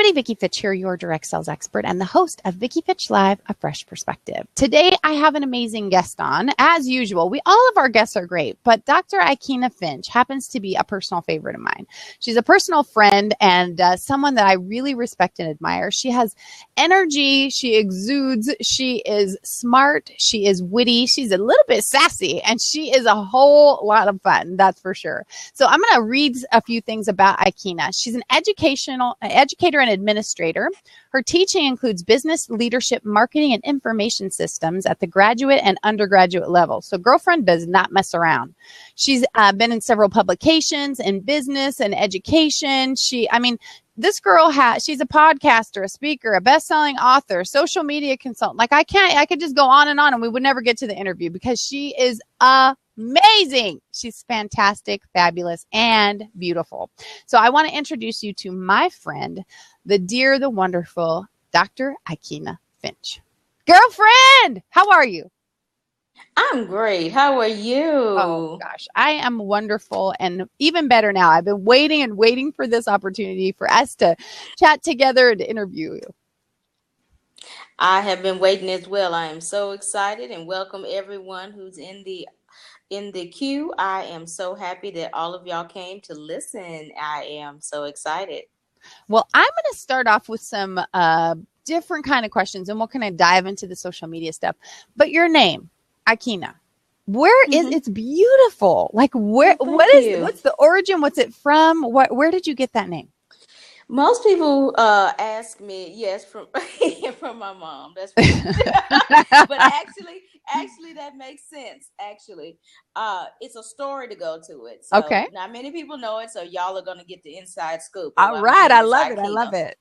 everybody, Vicki Fitch here, your direct sales expert and the host of Vicki Fitch Live, A Fresh Perspective. Today, I have an amazing guest on. As usual, all of our guests are great, but Dr. Aikyna Finch happens to be a personal favorite of mine. She's a personal friend and someone that I really respect and admire. She has energy, she exudes, she is smart, she is witty, she's a little bit sassy, and she is a whole lot of fun, that's for sure. So I'm going to read a few things about Aikyna. She's an educator and administrator. Her teaching includes business, leadership, marketing, and information systems at the graduate and undergraduate level. So girlfriend does not mess around. She's been in several publications in business and education. This girl she's a podcaster, a speaker, a best-selling author, social media consultant. I could just go on and we would never get to the interview because she is amazing. She's fantastic, fabulous, and beautiful. So I want to introduce you to my friend, the dear, the wonderful Dr. Aikyna Finch. Girlfriend, how are you? I'm great. How are you? Oh, gosh. I am wonderful and even better now. I've been waiting for this opportunity for us to chat together and to interview you. I have been waiting as well. I am so excited and welcome everyone who's in the queue. I am so happy that all of y'all came to listen. I am so excited. Well, I'm going to start off with some different kind of questions and we'll kind of dive into the social media stuff. But your name, Aikyna, it's beautiful. What's the origin? What's it from? Where did you get that name? Most people ask me, yes, from my mom. That's but actually that makes sense. Actually, it's a story to go to it. So okay. Not many people know it, so y'all are gonna get the inside scoop. All right, I love it. I love it.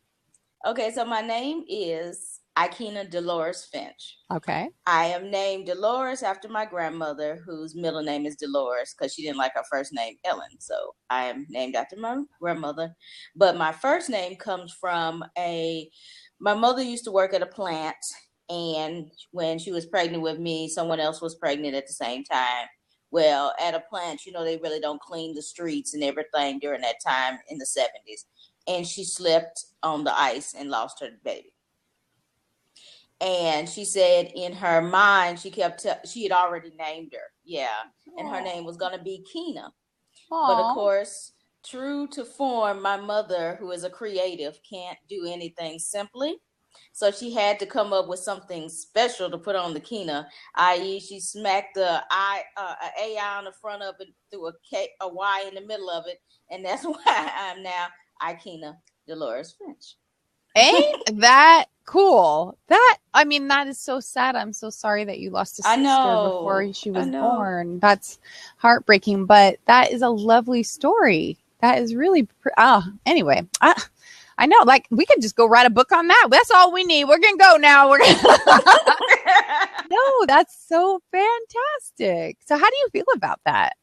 Okay, so my name is Aikyna Dolores Finch. Okay. I am named Dolores after my grandmother, whose middle name is Dolores, because she didn't like her first name, Ellen. So I am named after my grandmother. But my first name comes from my mother used to work at a plant. And when she was pregnant with me, someone else was pregnant at the same time. Well, at a plant, they really don't clean the streets and everything during that time in the 70s. And she slipped on the ice and lost her baby. And she said in her mind, she had already named her. Yeah. And her name was going to be Kina. But of course, true to form, my mother, who is a creative, can't do anything simply. So she had to come up with something special to put on the Kina, i.e. she smacked the AI on the front of it, threw a Y in the middle of it. And that's why I'm now Aikyna Dolores Finch. Ain't that cool? That is so sad. I'm so sorry that you lost a sister before she was born. That's heartbreaking, but that is a lovely story. That is really, anyway, I know, we could just go write a book on that. That's all we need. We're going to go now. No, that's so fantastic. So how do you feel about that?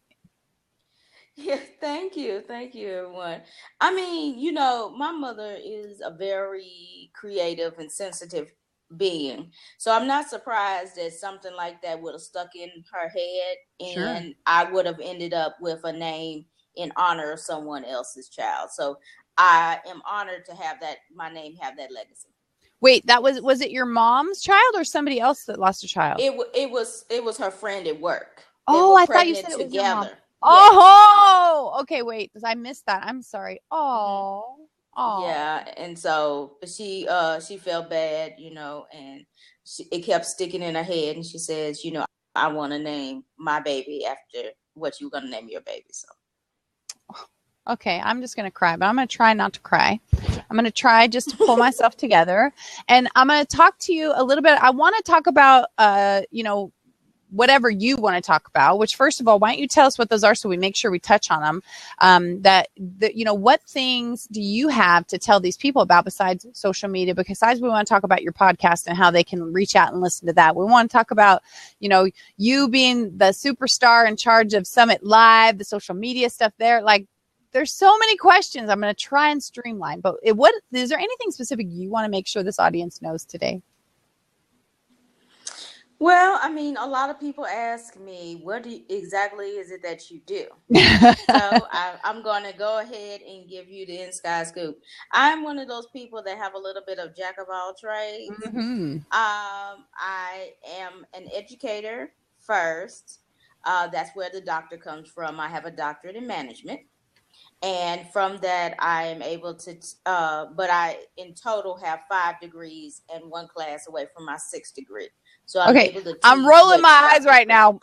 Yeah, thank you. Thank you, everyone. My mother is a very creative and sensitive being. So I'm not surprised that something like that would have stuck in her head and I would have ended up with a name in honor of someone else's child. So I am honored to have my name have that legacy. Wait, was it your mom's child or somebody else that lost a child? It was her friend at work. Oh, I thought you said it was together. Your mom. Oh, okay. Wait, I missed that. I'm sorry. Oh, yeah. And so she felt bad, and it kept sticking in her head. And she says, I want to name my baby after what you were going to name your baby. So. Okay, I'm just going to cry, but I'm going to try not to cry. I'm going to try just to pull myself together. And I'm going to talk to you a little bit. I want to talk about, whatever you want to talk about, which first of all, why don't you tell us what those are so we make sure we touch on them? What things do you have to tell these people about besides social media? Besides, we want to talk about your podcast and how they can reach out and listen to that. We want to talk about, you being the superstar in charge of Summit Live, the social media stuff there. There's so many questions. I'm going to try and streamline, but is there anything specific you want to make sure this audience knows today? Well, I mean, a lot of people ask me, exactly is it that you do? So I'm going to go ahead and give you the inside scoop. I'm one of those people that have a little bit of jack of all trades. Mm-hmm. I am an educator first. That's where the doctor comes from. I have a doctorate in management. And from that, I am able to, but I in total have 5 degrees and one class away from my 6th degree. So I'm Okay, able to teach. I'm rolling my eyes doctors. right now.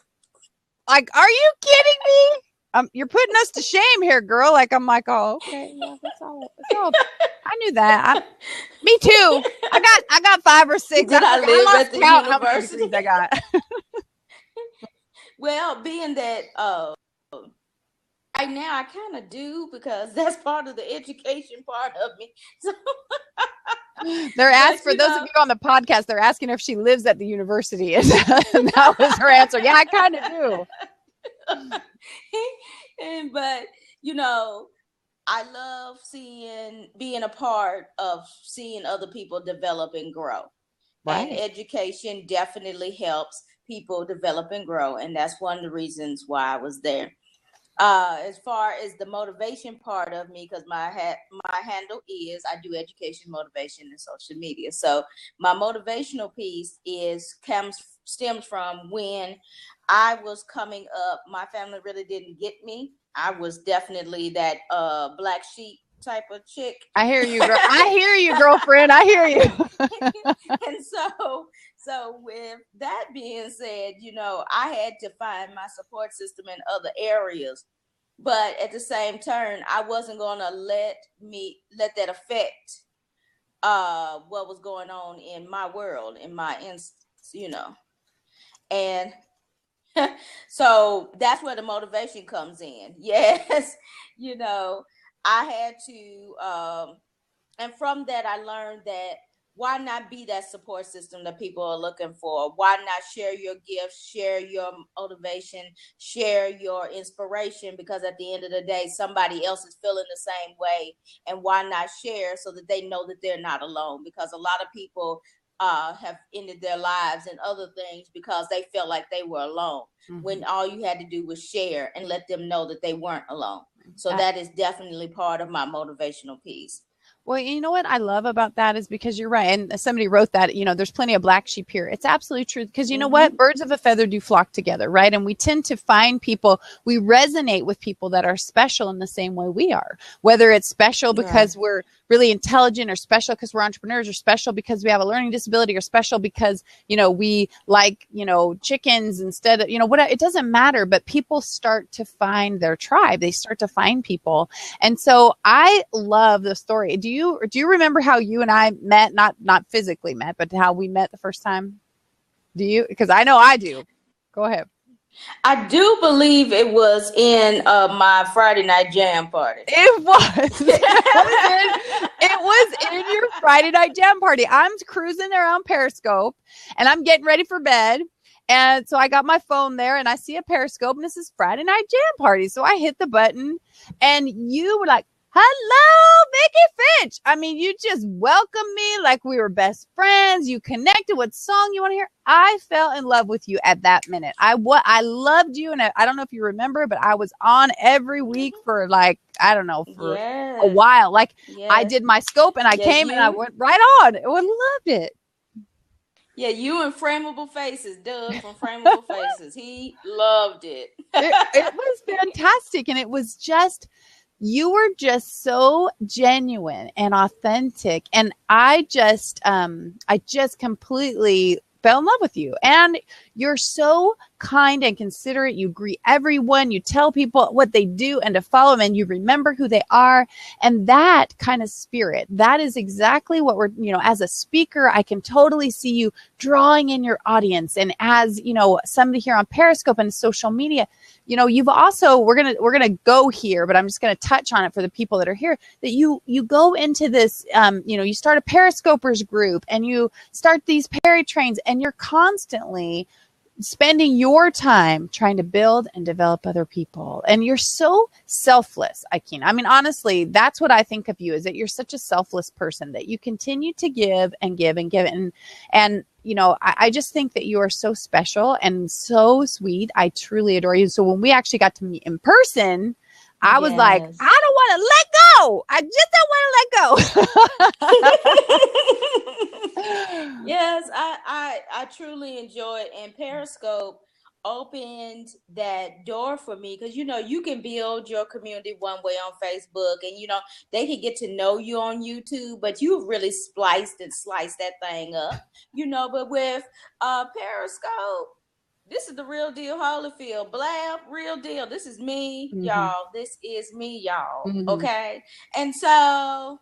Like, are you kidding me? You're putting us to shame here, girl. Like, I'm like, oh, okay, yeah, that's all. I knew that. Me too. I got 5 or 6. Did I live lost at the count how many university? degrees I got. Well, being that right now I kind of do, because that's part of the education part of me. So they're asked, for those of you on the podcast, they're asking if she lives at the university. And that was her answer. Yeah, I kind of do. But I love being a part of seeing other people develop and grow. Right. And education definitely helps people develop and grow. And that's one of the reasons why I was there. As far as the motivation part of me, because my handle is, I do education, motivation, and social media. So my motivational piece stems from when I was coming up. My family really didn't get me. I was definitely that black sheep type of chick. I hear you, girl. I hear you, girlfriend. I hear you. And so with that being said, I had to find my support system in other areas. But at the same turn, I wasn't going to let that affect what was going on in my world, in my instance, And so that's where the motivation comes in. Yes, I had to, and from that, I learned that why not be that support system that people are looking for? Why not share your gifts, share your motivation, share your inspiration? Because at the end of the day, somebody else is feeling the same way. And why not share so that they know that they're not alone? Because a lot of people have ended their lives and other things because they felt like they were alone, when all you had to do was share and let them know that they weren't alone. So that is definitely part of my motivational piece. Well, you know what I love about that is because you're right. And somebody wrote that, there's plenty of black sheep here. It's absolutely true. Because you know what? Birds of a feather do flock together, right? And we tend to find people, we resonate with people that are special in the same way we are. Whether it's special because we're really intelligent, or special because we're entrepreneurs, or special because we have a learning disability, or special because, we like, chickens instead of, it doesn't matter. But people start to find their tribe. They start to find people. And so I love the story. Do you remember how you and I met? Not physically met, but how we met the first time? Do you? Because I know I do. Go ahead. I do believe it was in my Friday night jam party. It was. It was in your Friday night jam party. I'm cruising around Periscope and I'm getting ready for bed. And so I got my phone there and I see a Periscope and this is Friday night jam party. So I hit the button and you were like, "Hello, Vicki Fitch." I mean, you just welcomed me like we were best friends. You connected. What song you want to hear? I fell in love with you at that minute. I loved you. And I don't know if you remember, but I was on every week for for a while. Like I did my scope and I came and I went right on. I loved it. Yeah, you and Frameable Faces, Doug from Frameable Faces. He loved it. It was fantastic. And it was just, you were just so genuine and authentic. And I just completely fell in love with you. And you're so kind and considerate. You greet everyone. You tell people what they do and to follow them, and you remember who they are. And that kind of spirit, that is exactly what we're, as a speaker, I can totally see you drawing in your audience. And as, somebody here on Periscope and social media, you've also, we're going to go here, but I'm just going to touch on it for the people that are here, that you go into this, you start a Periscopers group and you start these Perry trains, and you're constantly spending your time trying to build and develop other people. And you're so selfless, Aikyna. I mean, honestly, that's what I think of you, is that you're such a selfless person, that you continue to give and give and give. And I just think that you are so special and so sweet. I truly adore you. So when we actually got to meet in person, I was like, Yes. I don't want to let go. I just don't want to let go. Yes, I truly enjoyed, and Periscope opened that door for me because you can build your community one way on Facebook, and they can get to know you on YouTube, but you've really spliced and sliced that thing up, but with Periscope, this is the real deal Holyfield. Blab, real deal. This is me, y'all. This is me, y'all. Okay. And so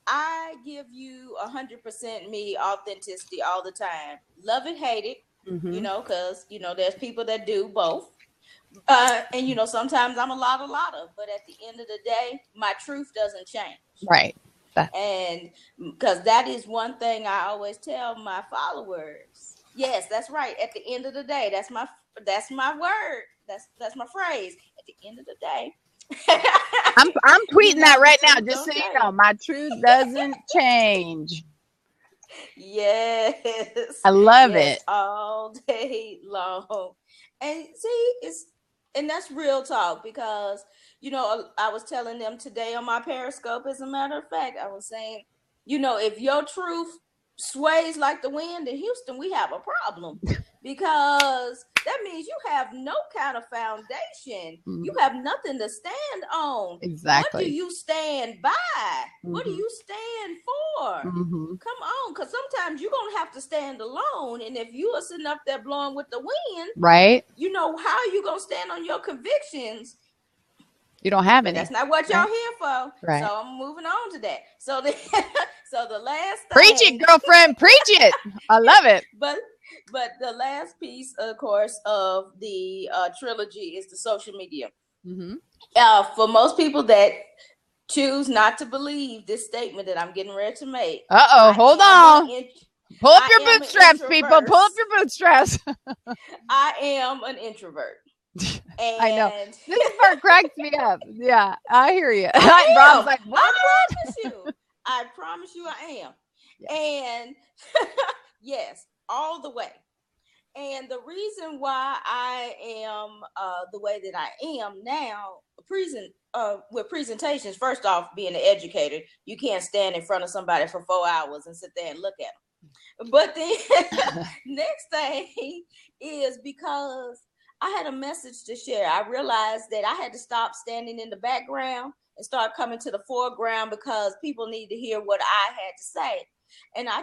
I give you 100% me, authenticity all the time. Love it, hate it, because, there's people that do both. And, sometimes I'm a lot of, but at the end of the day, my truth doesn't change. Right. And because that is one thing I always tell my followers. Yes, that's right. At the end of the day, that's my word. That's my phrase. At the end of the day. I'm tweeting that right now, just so you know. My truth doesn't change. Yes. I love it. All day long. And see, and that's real talk because, I was telling them today on my Periscope, as a matter of fact, I was saying, if your truth sways like the wind in Houston, we have a problem because that means you have no kind of foundation. You have nothing to stand on. Exactly. What do you stand by? What do you stand for? Come on, because sometimes you're going to have to stand alone. And if you are sitting up there blowing with the wind, right? How are you going to stand on your convictions? You don't have any. That's not what y'all here for. Right. So I'm moving on to that. So the last thing, preach it, girlfriend, preach it. I love it. But the last piece, of course, of the trilogy is the social media. For most people that choose not to believe this statement that I'm getting ready to make. Hold on. Pull up your bootstraps, people. Pull up your bootstraps. I am an introvert. And I know. This part cracks me up. Yeah, I hear you. Rob's like, what? I promise you I am. Yeah. And yes, all the way. And the reason why I am the way that I am now, with presentations, first off, being an educator, you can't stand in front of somebody for 4 hours and sit there and look at them. But the next thing is because I had a message to share. I realized that I had to stop standing in the background and start coming to the foreground because people need to hear what I had to say. And I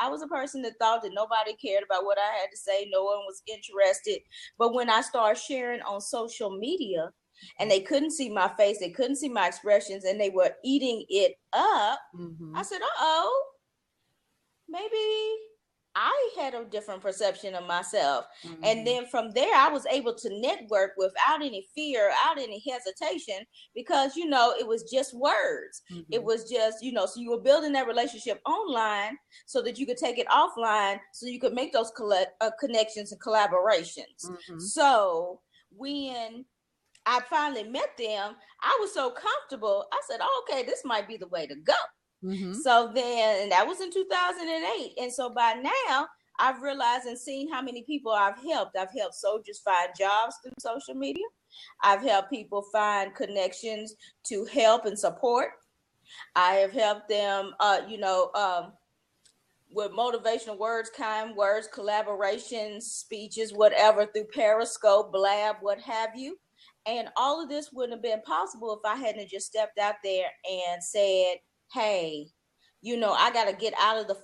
was a person that thought that nobody cared about what I had to say. No one was interested. But when I started sharing on social media and they couldn't see my face, they couldn't see my expressions, and they were eating it up, I said, maybe I had a different perception of myself. And then from there, I was able to network without any fear, without any hesitation, because, it was just words. It was just, so you were building that relationship online so that you could take it offline so you could make those connections and collaborations. So when I finally met them, I was so comfortable. I said, okay, this might be the way to go. So then, and that was in 2008. And so by now, I've realized and seen how many people I've helped. I've helped soldiers find jobs through social media. I've helped people find connections to help and support. I have helped them, with motivational words, kind words, collaborations, speeches, whatever, through Periscope, Blab, what have you. And all of this wouldn't have been possible if I hadn't just stepped out there and said, hey, I got to get out of the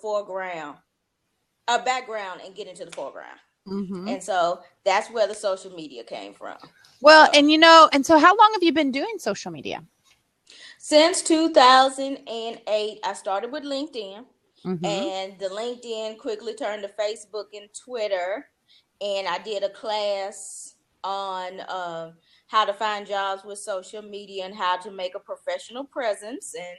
background and get into the foreground. And so that's where the social media came from. Well, and so how long have you been doing social media? Since 2008, I started with LinkedIn, and the LinkedIn quickly turned to Facebook and Twitter. And I did a class on how to find jobs with social media and how to make a professional presence and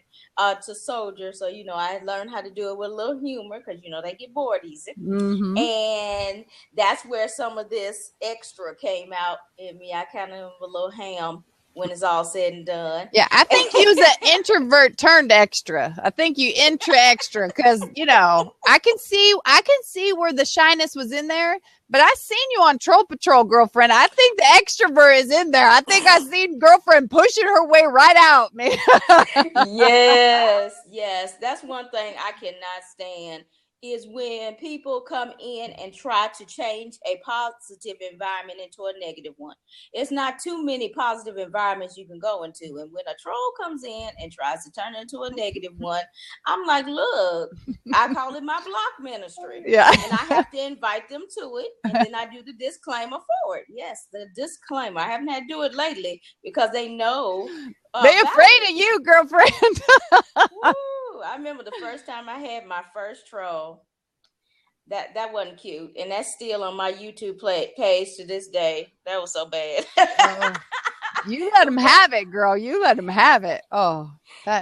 to soldiers. So, I learned how to do it with a little humor because, they get bored easy. And that's where some of this extra came out in me. I kind of a little ham when it's all said and done. Yeah, I think you was an introvert turned extra. I think you extra because I can see where the shyness was in there, but I seen you on Troll Patrol, girlfriend. I think the extrovert is in there. I think I seen girlfriend pushing her way right out, man. Yes, that's one thing I cannot stand is when people come in and try to change a positive environment into a negative one. It's not too many positive environments you can go into. And when a troll comes in and tries to turn it into a negative one, I'm like, look, I call it my block ministry. Yeah. And I have to invite them to it. And then I do the disclaimer for it. Yes, the disclaimer. I haven't had to do it lately because they know. They afraid of you, girlfriend. Woo, I remember the first time I had my first troll. That wasn't cute, and that's still on my YouTube page to this day. That was so bad. You let them have it, girl. You let them have it. Oh,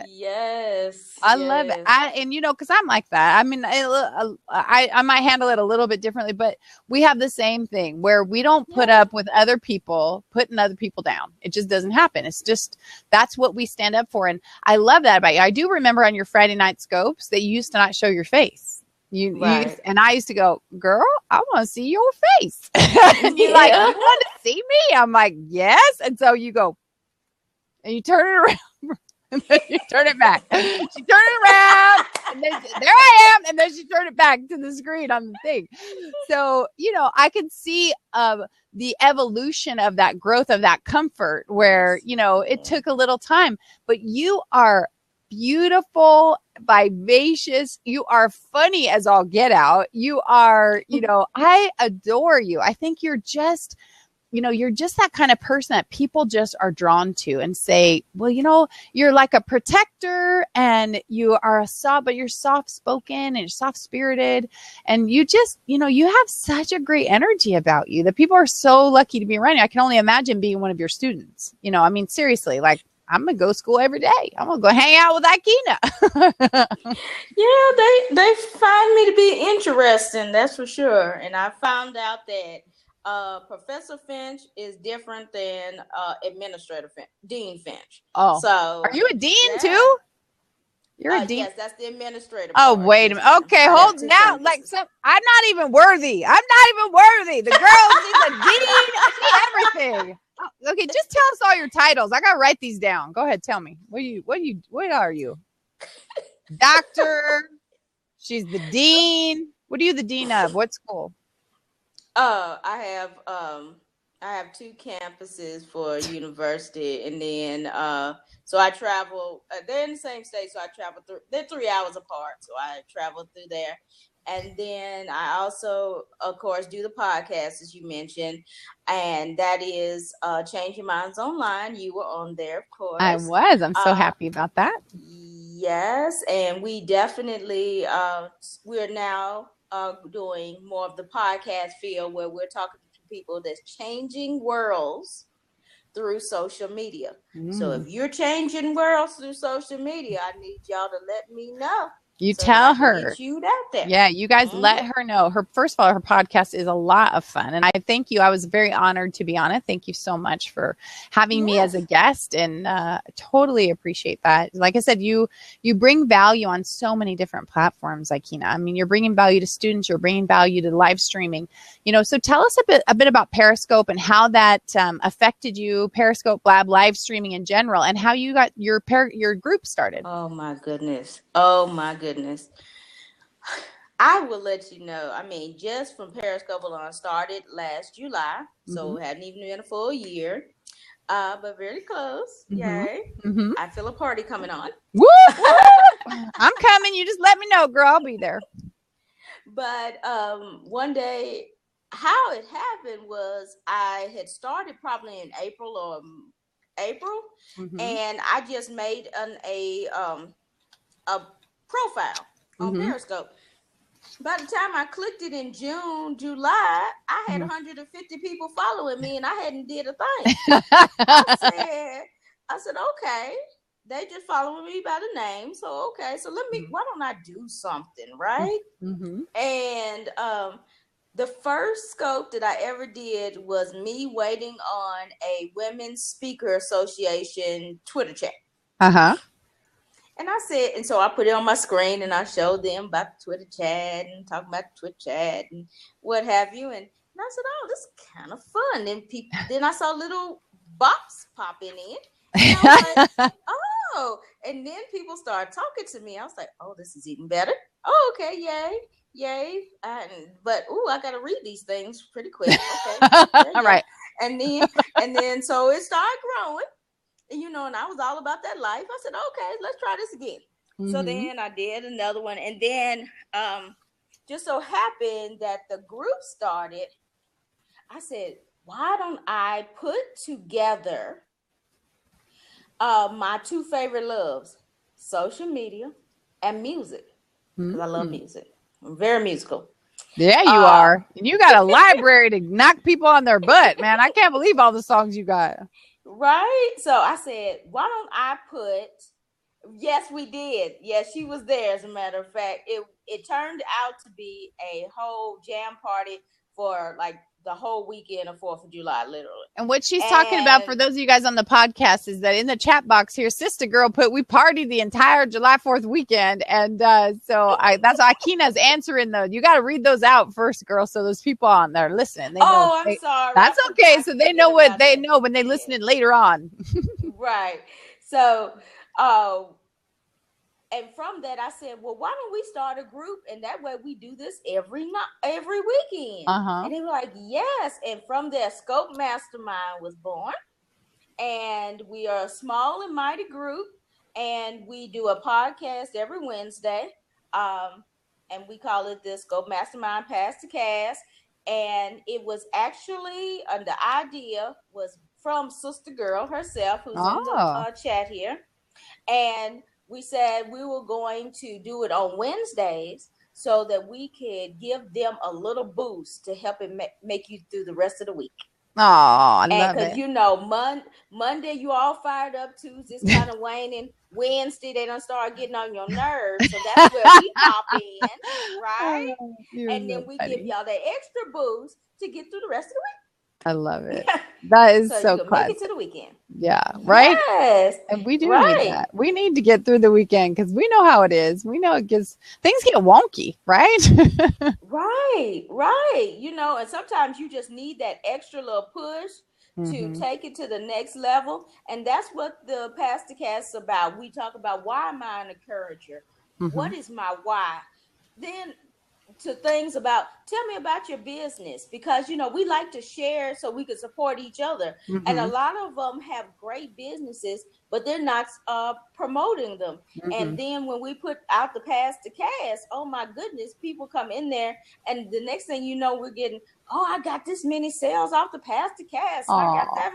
yes, I love it. And because I'm like that. I mean, I might handle it a little bit differently, but we have the same thing where we don't put up with other people putting other people down. It just doesn't happen. It's just that's what we stand up for, and I love that about you. I do remember on your Friday night scopes that you used to not show your face. And I used to go, girl, I want to see your face. And you're like, you want to see me? I'm like, yes. And so you go, and you turn it around, and then you turn it back. She turned it around, and then there I am, and then she turned it back to the screen on the thing. So, I can see the evolution of that growth of that comfort where, it took a little time, but you are beautiful, vivacious. You are funny as all get out. You are, I adore you. I think you're just, you're just that kind of person that people just are drawn to and say, well, you're like a protector and you are but you're soft spoken and you're soft spirited. And you just, you have such a great energy about you that people are so lucky to be around you. I can only imagine being one of your students. I mean, seriously, like, I'm going to go to school every day. I'm going to go hang out with Aikyna. Yeah, they find me to be interesting. That's for sure. And I found out that Professor Finch is different than Dean Finch. Oh, so are you a dean too? You're a dean. Yes, that's the administrator. Oh, wait a minute. Okay, hold now. Like, I'm not even worthy. The girl is a dean. She's everything. Okay, just tell us all your titles. I gotta write these down. Go ahead, tell me. What are you? Doctor. She's the dean. What are you the dean of? What school? I have 2 campuses for university, and then so I travel. They're in the same state, so I travel through. They're 3 hours apart, so I travel through there. And then I also, of course, do the podcast, as you mentioned, and that is Changing Minds Online. You were on there, of course. I was. I'm so happy about that. Yes, and we definitely we're now doing more of the podcast field where we're talking to people that's changing worlds through social media. So if you're changing worlds through social media, I need y'all to let me know. You tell her. Out there. Yeah, you guys let her know. First of all, her podcast is a lot of fun. And I thank you. I was very honored to be on it. Thank you so much for having me as a guest, and totally appreciate that. Like I said, you bring value on so many different platforms, Aikyna. I mean, you're bringing value to students. You're bringing value to live streaming. So tell us a bit about Periscope and how that affected you, Periscope Lab, live streaming in general, and how you got your group started. Oh, my goodness. I will let you know. I mean, just from Periscope alone, started last July, so it hadn't even been a full year, but very close. Yay! I feel a party coming on. Woo! I'm coming. You just let me know, girl. I'll be there. But one day, how it happened was I had started probably in April, and I just made a profile on Periscope. By the time I clicked it in July, I had 150 people following me, and I hadn't did a thing. I said, okay, they just following me by the name, so okay, so why don't I do something, right? And The first scope that I ever did was me waiting on a Women's Speaker Association Twitter chat. Uh-huh. And I said, and so I put it on my screen and I showed them about the Twitter chat and talking about the Twitter chat and what have you. And I said, oh, this is kind of fun. And then I saw little box popping in. And I was like, oh. And then people started talking to me. I was like, oh, this is even better. Oh, okay, yay. But I got to read these things pretty quick. Okay. All right. And then so it started growing. And I was all about that life. I said, okay, let's try this again. Mm-hmm. So then I did another one. And then just so happened that the group started. I said, why don't I put together my two favorite loves, social media and music? Because I love music. I'm very musical. Yeah, you are. And you got a library to knock people on their butt, man. I can't believe all the songs you got. Right. So I said, why don't I yes, we did. Yes, she was there. As a matter of fact, it turned out to be a whole jam party for like the whole weekend of 4th of July, literally. And what she's talking about, for those of you guys on the podcast, is that in the chat box here, Sister Girl we partied the entire July 4th weekend. And so that's Aikyna's answering you got to read those out first, girl. So those people on there listening. I'm sorry. That's okay. So they know what they know when they listen in later on. Right. So, and from that, I said, well, why don't we start a group? And that way we do this every weekend. Uh-huh. And they were like, yes. And from there, Scope Mastermind was born. And we are a small and mighty group. And we do a podcast every Wednesday. And we call it the Scope Mastermind Pass to Cast. And it was actually, the idea was from Sister Girl herself, who's in the chat here. And we said we were going to do it on Wednesdays so that we could give them a little boost to help it make you through the rest of the week. Oh, I love it. Because, Monday you all fired up, Tuesday's kind of waning. Wednesday, they don't start getting on your nerves. So that's where we pop in, right? And then we give y'all that extra boost to get through the rest of the week. I love it. That is so classic. Make it to the weekend. Yeah, right? Yes. And we do need that. We need to get through the weekend because we know how it is. We know things get wonky, right? Right. And sometimes you just need that extra little push to take it to the next level. And that's what the Pastor Cast is about. We talk about, why am I an encourager? What is my why? Then to things about, tell me about your business, because we like to share so we can support each other. And a lot of them have great businesses, but they're not promoting them. And then when we put out the Pass to Cast, oh my goodness, people come in there, and the next thing you know, we're getting, I got this many sales off the Pass to Cast. So I got that.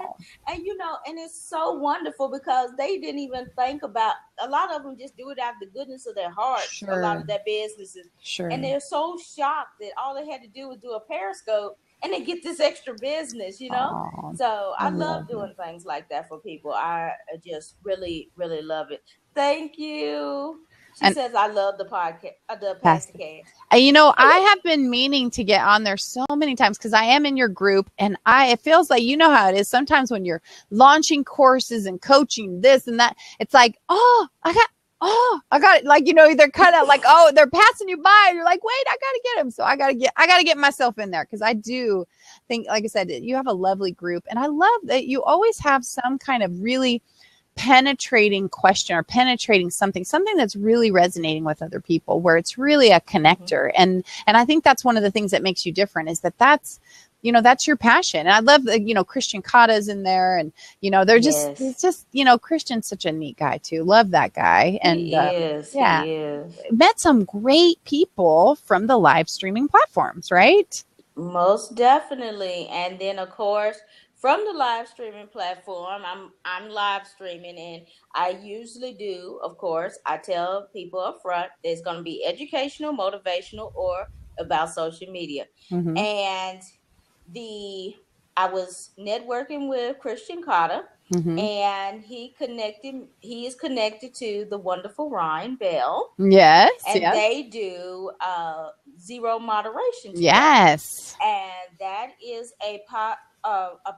And and it's so wonderful because they didn't even think about, a lot of them just do it out of the goodness of their hearts. Sure. A lot of their businesses. Sure. And they're so shocked that all they had to do was do a Periscope and they get this extra business, So I love doing things like that for people. I just really, really love it. Thank you. She says, I love the podcast, the podcast. I have been meaning to get on there so many times because I am in your group, and it feels like, how it is sometimes when you're launching courses and coaching this and that, it's like, I got it. Like, they're kind of like, they're passing you by. And you're like, wait, I got to get them. So I got to get myself in there. Because I do think, like I said, you have a lovely group. And I love that you always have some kind of really penetrating question or penetrating something that's really resonating with other people, where it's really a connector. And I think that's one of the things that makes you different, is that's your passion. And I love that, Christian Kata's in there, and, they're just, it's just, Christian's such a neat guy too. Love that guy. And he is. Met some great people from the live streaming platforms, right? Most definitely. And then of course, from the live streaming platform, I'm live streaming, and I usually do, of course, I tell people up front, there's going to be educational, motivational, or about social media. And I was networking with Christian Kata, And he is connected to the wonderful Ryan Bell. Yes. And yes. they do Zero Moderation together. Yes. And that is a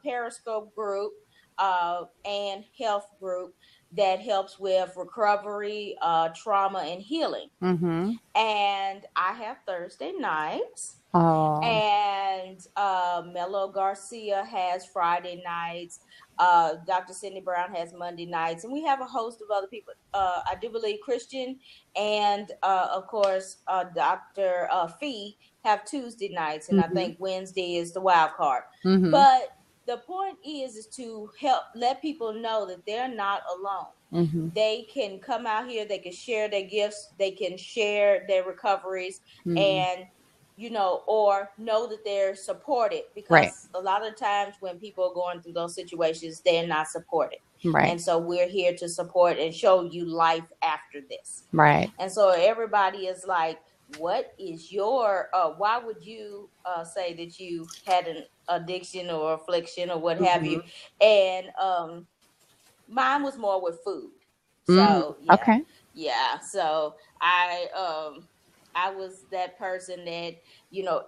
Periscope group and health group that helps with recovery, trauma, and healing. And I have Thursday nights. Oh. And Melo Garcia has Friday nights. Dr. Cindy Brown has Monday nights. And we have a host of other people. I do believe Christian and, of course, Dr. Fee have Tuesday nights. And I think Wednesday is the wild card. But the point is to help let people know that they're not alone. They can come out here. They can share their gifts. They can share their recoveries. And or know that they're supported, because a lot of times when people are going through those situations, they're not supported. And so we're here to support and show you life after this. And so everybody is like, what is your, why would you say that you had an addiction or affliction or what have you? And mine was more with food. So, so I was that person that,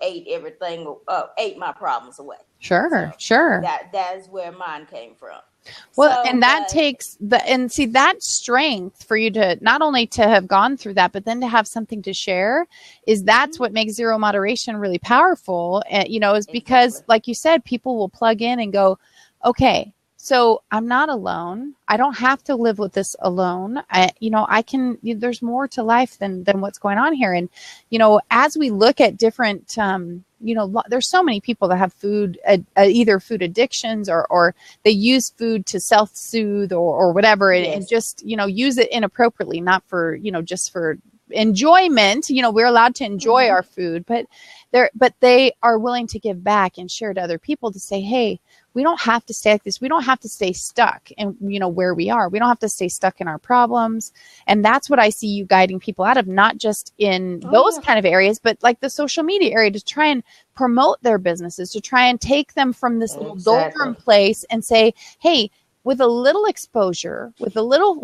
ate everything, ate my problems away. Sure. That is where mine came from. Well, and that takes that strength for you to not only to have gone through that, but then to have something to share that's what makes Zero Moderation really powerful. And, is because, like you said, people will plug in and go, okay, so I'm not alone. I don't have to live with this alone. I can, there's more to life than what's going on here. And, as we look at different, there's so many people that have food, either food addictions or they use food to self-soothe or whatever, and just, use it inappropriately, not for, just for enjoyment. We're allowed to enjoy our food, but they are willing to give back and share to other people to say, hey, we don't have to stay like this. We don't have to stay stuck in, where we are. We don't have to stay stuck in our problems. And that's what I see you guiding people out of, not just in those kind of areas, but like the social media area, to try and promote their businesses, to try and take them from this little doldrum place and say, hey, with a little exposure, with a little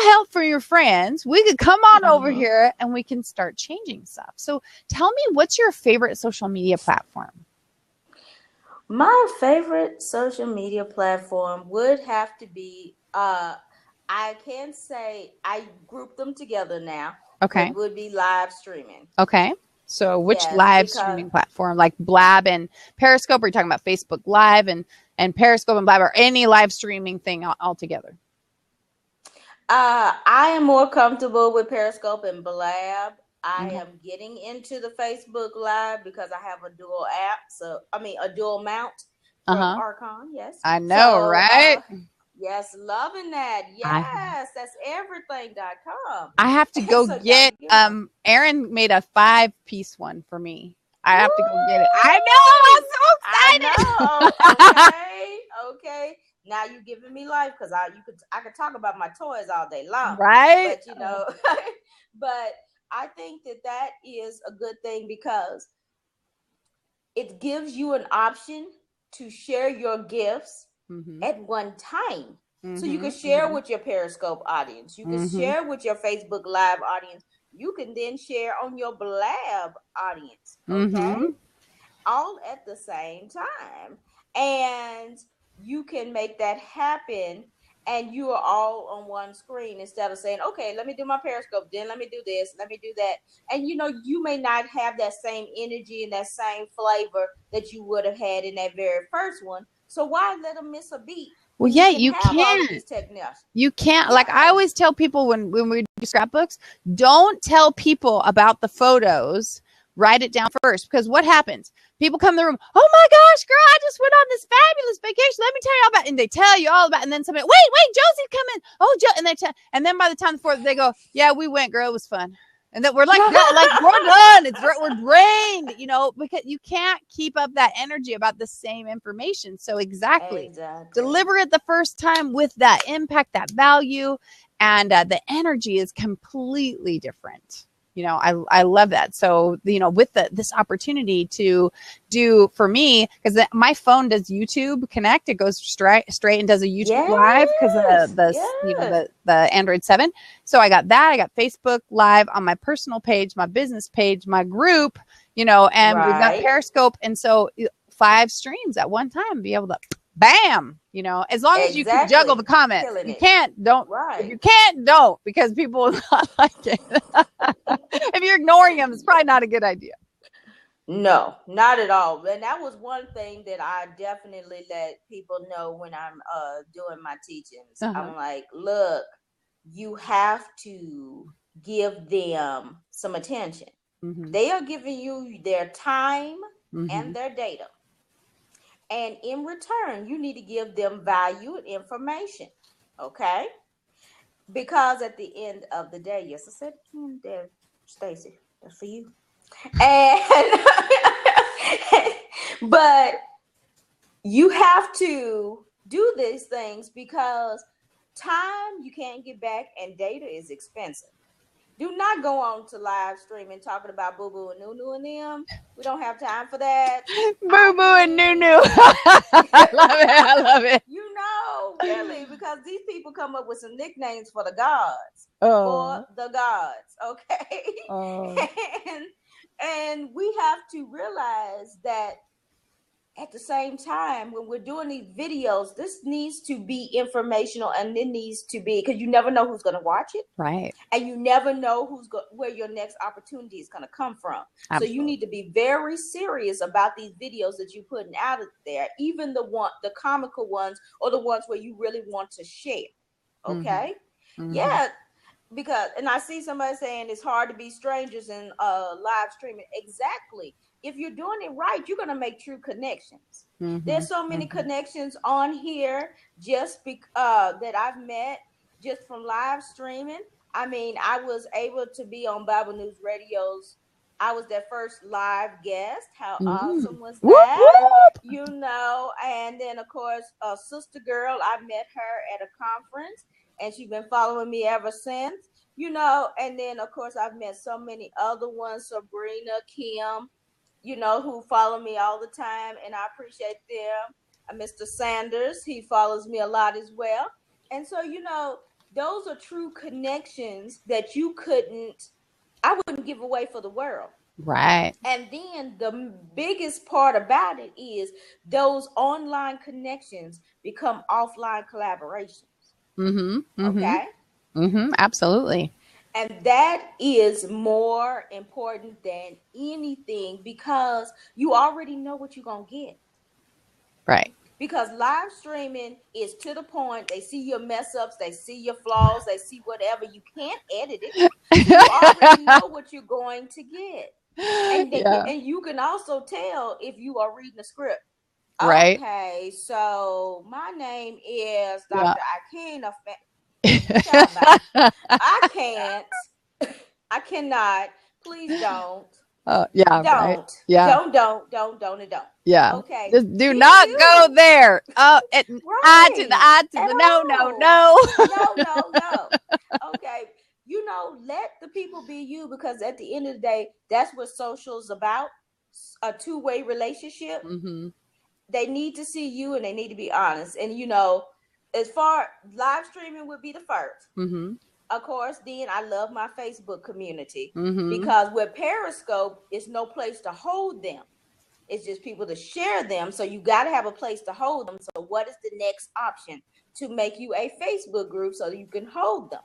help from your friends, we could come on over here and we can start changing stuff. So tell me, what's your favorite social media platform? My favorite social media platform would have to be, I can say I group them together now. Okay. It would be live streaming. Okay. So which live streaming platform, like Blab and Periscope? Are you talking about Facebook Live and Periscope and Blab, or any live streaming thing altogether? I am more comfortable with Periscope and Blab. I am getting into the Facebook Live because I have a dual mount from Archon. Yes, I know, right? Yes, loving that. Yes, that's everything.com. I have to go get. Aaron made a 5-piece one for me. I have to go get it. I know. I'm so excited. Okay. Now you're giving me life, because I could talk about my toys all day long, right? But but I think that is a good thing, because it gives you an option to share your gifts at one time. So you can share with your Periscope audience. You can share with your Facebook Live audience. You can then share on your Blab audience. Okay. All at the same time. And you can make that happen, and you are all on one screen, instead of saying, okay, let me do my Periscope, then let me do this, let me do that. And you may not have that same energy and that same flavor that you would have had in that very first one. So why let them miss a beat? Well, yeah, you can't. You can't. Like I always tell people when we do scrapbooks, don't tell people about the photos. Write it down first, because what happens? People come in the room. Oh my gosh, girl, I just went on this fabulous vacation. Let me tell you all about it. And they tell you all about it. And then somebody, wait, Josie's coming. Oh, and then by the time the fourth, they go, yeah, we went, girl. It was fun. And then we're like, we're done. We're drained, because you can't keep up that energy about the same information. So exactly. Deliver it the first time with that impact, that value, and the energy is completely different. I love that. So, with this opportunity to do for me, because my phone does YouTube Connect, it goes straight and does a YouTube Live because the Android 7. So I got that. I got Facebook Live on my personal page, my business page, my group, and we've got Periscope. And so 5 streams at one time, be able to bam, as long as you can juggle the comments. You can't, don't. Right. If you can't, don't, because people will not like it. If you're ignoring them, it's probably not a good idea. No, not at all. And that was one thing that I definitely let people know when I'm doing my teachings. I'm like, look, you have to give them some attention. They are giving you their time and their data. And in return, you need to give them value and information. Okay? Because at the end of the day, yes, I said it there, Stacy, that's for you. And but you have to do these things because time you can't get back and data is expensive. Do not go on to live streaming talking about Boo Boo and Nunu and them. We don't have time for that. Boo Boo and Nunu. I love it. Really, because these people come up with some nicknames for the gods. For the gods, okay? And we have to realize that at the same time, when we're doing these videos, this needs to be informational, and it needs to be, because you never know who's going to watch it. Right. And you never know where your next opportunity is going to come from. Absolutely. So you need to be very serious about these videos that you're putting out there, even the comical ones or the ones where you really want to share. Okay. Yeah. Because, and I see somebody saying it's hard to be strangers in live streaming. Exactly. If you're doing it right, you're going to make true connections. There's so many connections on here that I've met just from live streaming. I mean, I was able to be on Bible News Radio's. I was their first live guest. How awesome was that? And then, of course, Sister Girl, I met her at a conference, and she's been following me ever since, and then, of course, I've met so many other ones, Sabrina, Kim, who follow me all the time, and I appreciate them. Mr. Sanders, he follows me a lot as well. And so, those are true connections that I wouldn't give away for the world. Right. And then the biggest part about it is those online connections become offline collaborations. Okay? Absolutely. And that is more important than anything because you already know what you're going to get. Right. Because live streaming is to the point. They see your mess ups. They see your flaws. They see whatever. You can't edit it. You already know what you're going to get. And you can also tell if you are reading a script. Right. Okay, so my name is Dr. Aikyna Finch. I cannot. Please don't. Don't. Yeah. Don't. Yeah. Okay. Just do not go there. I to the no. Okay. Let the people be you, because at the end of the day, that's what social is about. A two-way relationship. They need to see you and they need to be honest. And as far live streaming would be the first. Of course, then I love my Facebook community because with Periscope, it's no place to hold them. It's just people to share them. So you got to have a place to hold them. So what is the next option? To make you a Facebook group so that you can hold them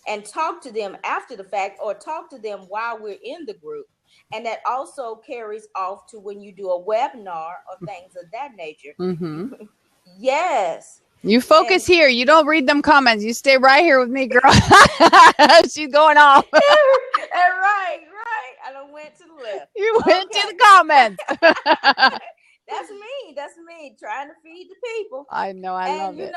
and talk to them after the fact, or talk to them while we're in the group. And that also carries off to when you do a webinar or things of that nature. Yes. You focus here. You don't read them comments. You stay right here with me, girl. She's going off. Right. I done went to the left. You went to the comments. That's me trying to feed the people. I know. I love it.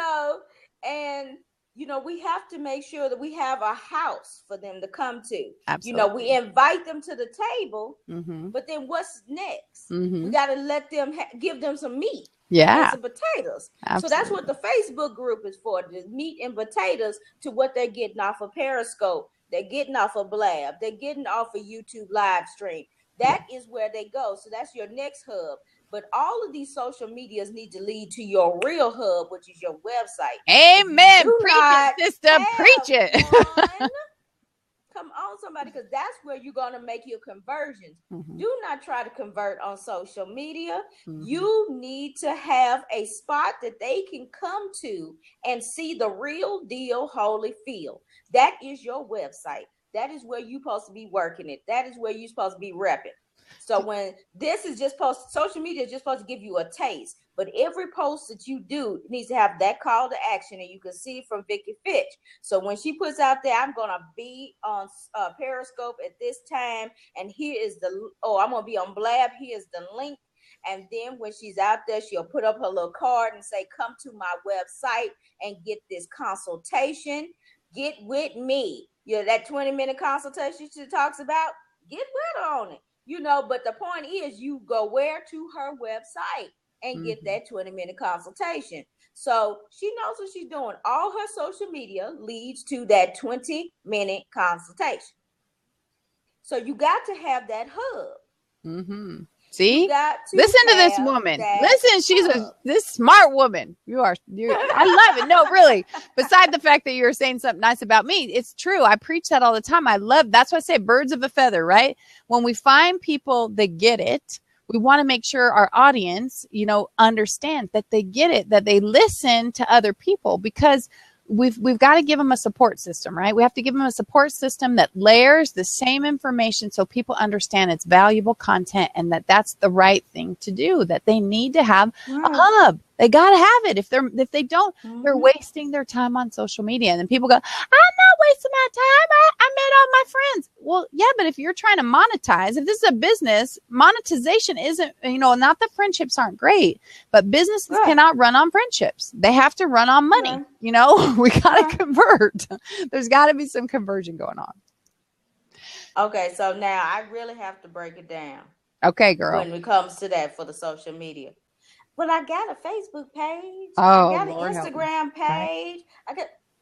We have to make sure that we have a house for them to come to. Absolutely. We invite them to the table, but then what's next? We got to let them give them some meat. Yeah. and some potatoes. Absolutely. So that's what the Facebook group is for, the meat and potatoes to what they're getting off of Periscope. They're getting off of Blab. They're getting off of YouTube live stream. That is where they go. So that's your next hub. But all of these social medias need to lead to your real hub, which is your website. Amen. Preach it, sister. Preach it. Come on, somebody, because that's where you're going to make your conversions. Do not try to convert on social media. You need to have a spot that they can come to and see the real deal Holyfield. That is your website. That is where you're supposed to be working it. That is where you're supposed to be repping. So when this is just social media is just supposed to give you a taste, but every post that you do needs to have that call to action, and you can see it from Vicki Fitch. So when she puts out there, I'm going to be on Periscope at this time, and here is I'm going to be on Blab, here's the link. And then when she's out there, she'll put up her little card and say, come to my website and get this consultation. Get with me. That 20-minute consultation she talks about, get with her on it. But the point is, you go where? To her website and get that 20-minute consultation. So she knows what she's doing. All her social media leads to that 20-minute consultation. So you got to have that hub. See, listen to this woman. Listen, she's this smart woman. I love it. No, really. Beside the fact that you're saying something nice about me, it's true. I preach that all the time. That's why I say birds of a feather, right? When we find people that get it, we want to make sure our audience, understands that they get it, that they listen to other people, because we've got to give them a support system, right? We have to give them a support system that layers the same information so people understand it's valuable content and that that's the right thing to do, that they need to have a hub. They got to have it. If they don't, they're wasting their time on social media. And then people go, I'm not wasting my time. I met all my friends. Well, yeah, but if you're trying to monetize, if this is a business, monetization isn't, not that friendships aren't great, but businesses cannot run on friendships. They have to run on money. We got to convert. There's got to be some conversion going on. Okay, so now I really have to break it down. Okay, girl. When it comes to that for the social media. Well, I got a Facebook page. I got an Instagram page.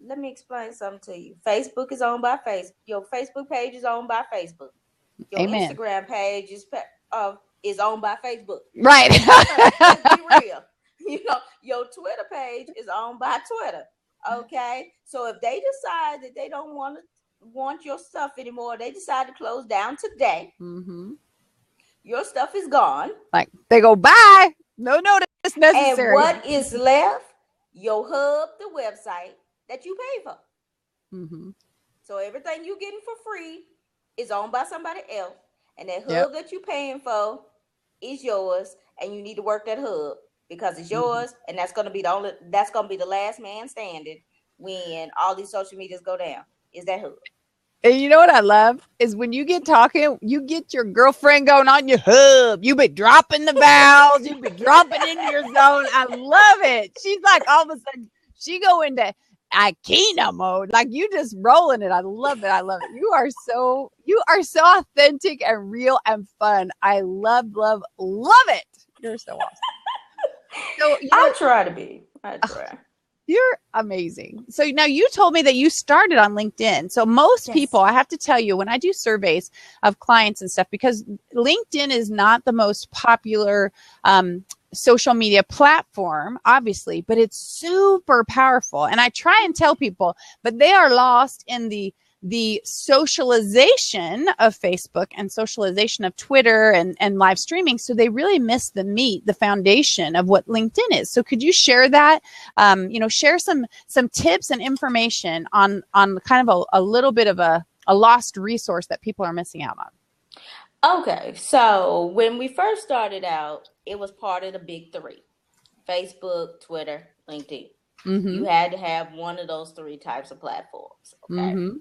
Let me explain something to you. Facebook is owned by Facebook. Your Facebook page is owned by Facebook. Your Instagram page is owned by Facebook. Right. Let's be real. Your Twitter page is owned by Twitter. Okay. So if they decide that they don't want your stuff anymore, they decide to close down today. Your stuff is gone. Like they go, bye. No notice necessary. And what is left? Your hub, the website that you pay for. So everything you're getting for free is owned by somebody else. And that hub that you're paying for is yours. And you need to work that hub because it's yours. And that's going to be the last man standing when all these social medias go down, is that hub. And you know what I love is when you get talking, you get your girlfriend going on your hub. You be dropping the vowels. You be dropping into your zone. I love it. She's like, all of a sudden, she go into Aikyna mode. Like you just rolling it. I love it. I love it. You are so authentic and real and fun. I love it. You're so awesome. So I try to be. I try. You're amazing. So now you told me that you started on LinkedIn. So most people, I have to tell you, when I do surveys of clients and stuff, because LinkedIn is not the most popular social media platform, obviously, but it's super powerful. And I try and tell people, but they are lost in the socialization of Facebook and socialization of Twitter and live streaming. So they really miss the meat, the foundation of what LinkedIn is. So could you share that, share some tips and information on kind of a little bit of a lost resource that people are missing out on? Okay. So when we first started out, it was part of the big three: Facebook, Twitter, LinkedIn. You had to have one of those three types of platforms. Okay.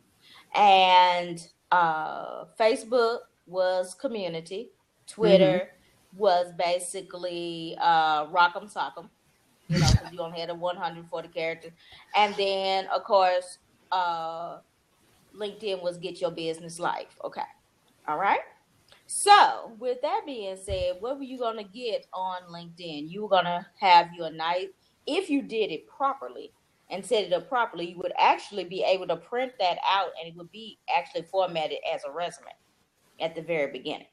And Facebook was community. Twitter was basically rock'em sock'em, because you only had 140 characters. And then, of course, LinkedIn was get your business life. Okay. All right. So, with that being said, what were you going to get on LinkedIn? You were going to have your nice, if you did it properly and set it up properly, you would actually be able to print that out and it would be actually formatted as a resume at the very beginning.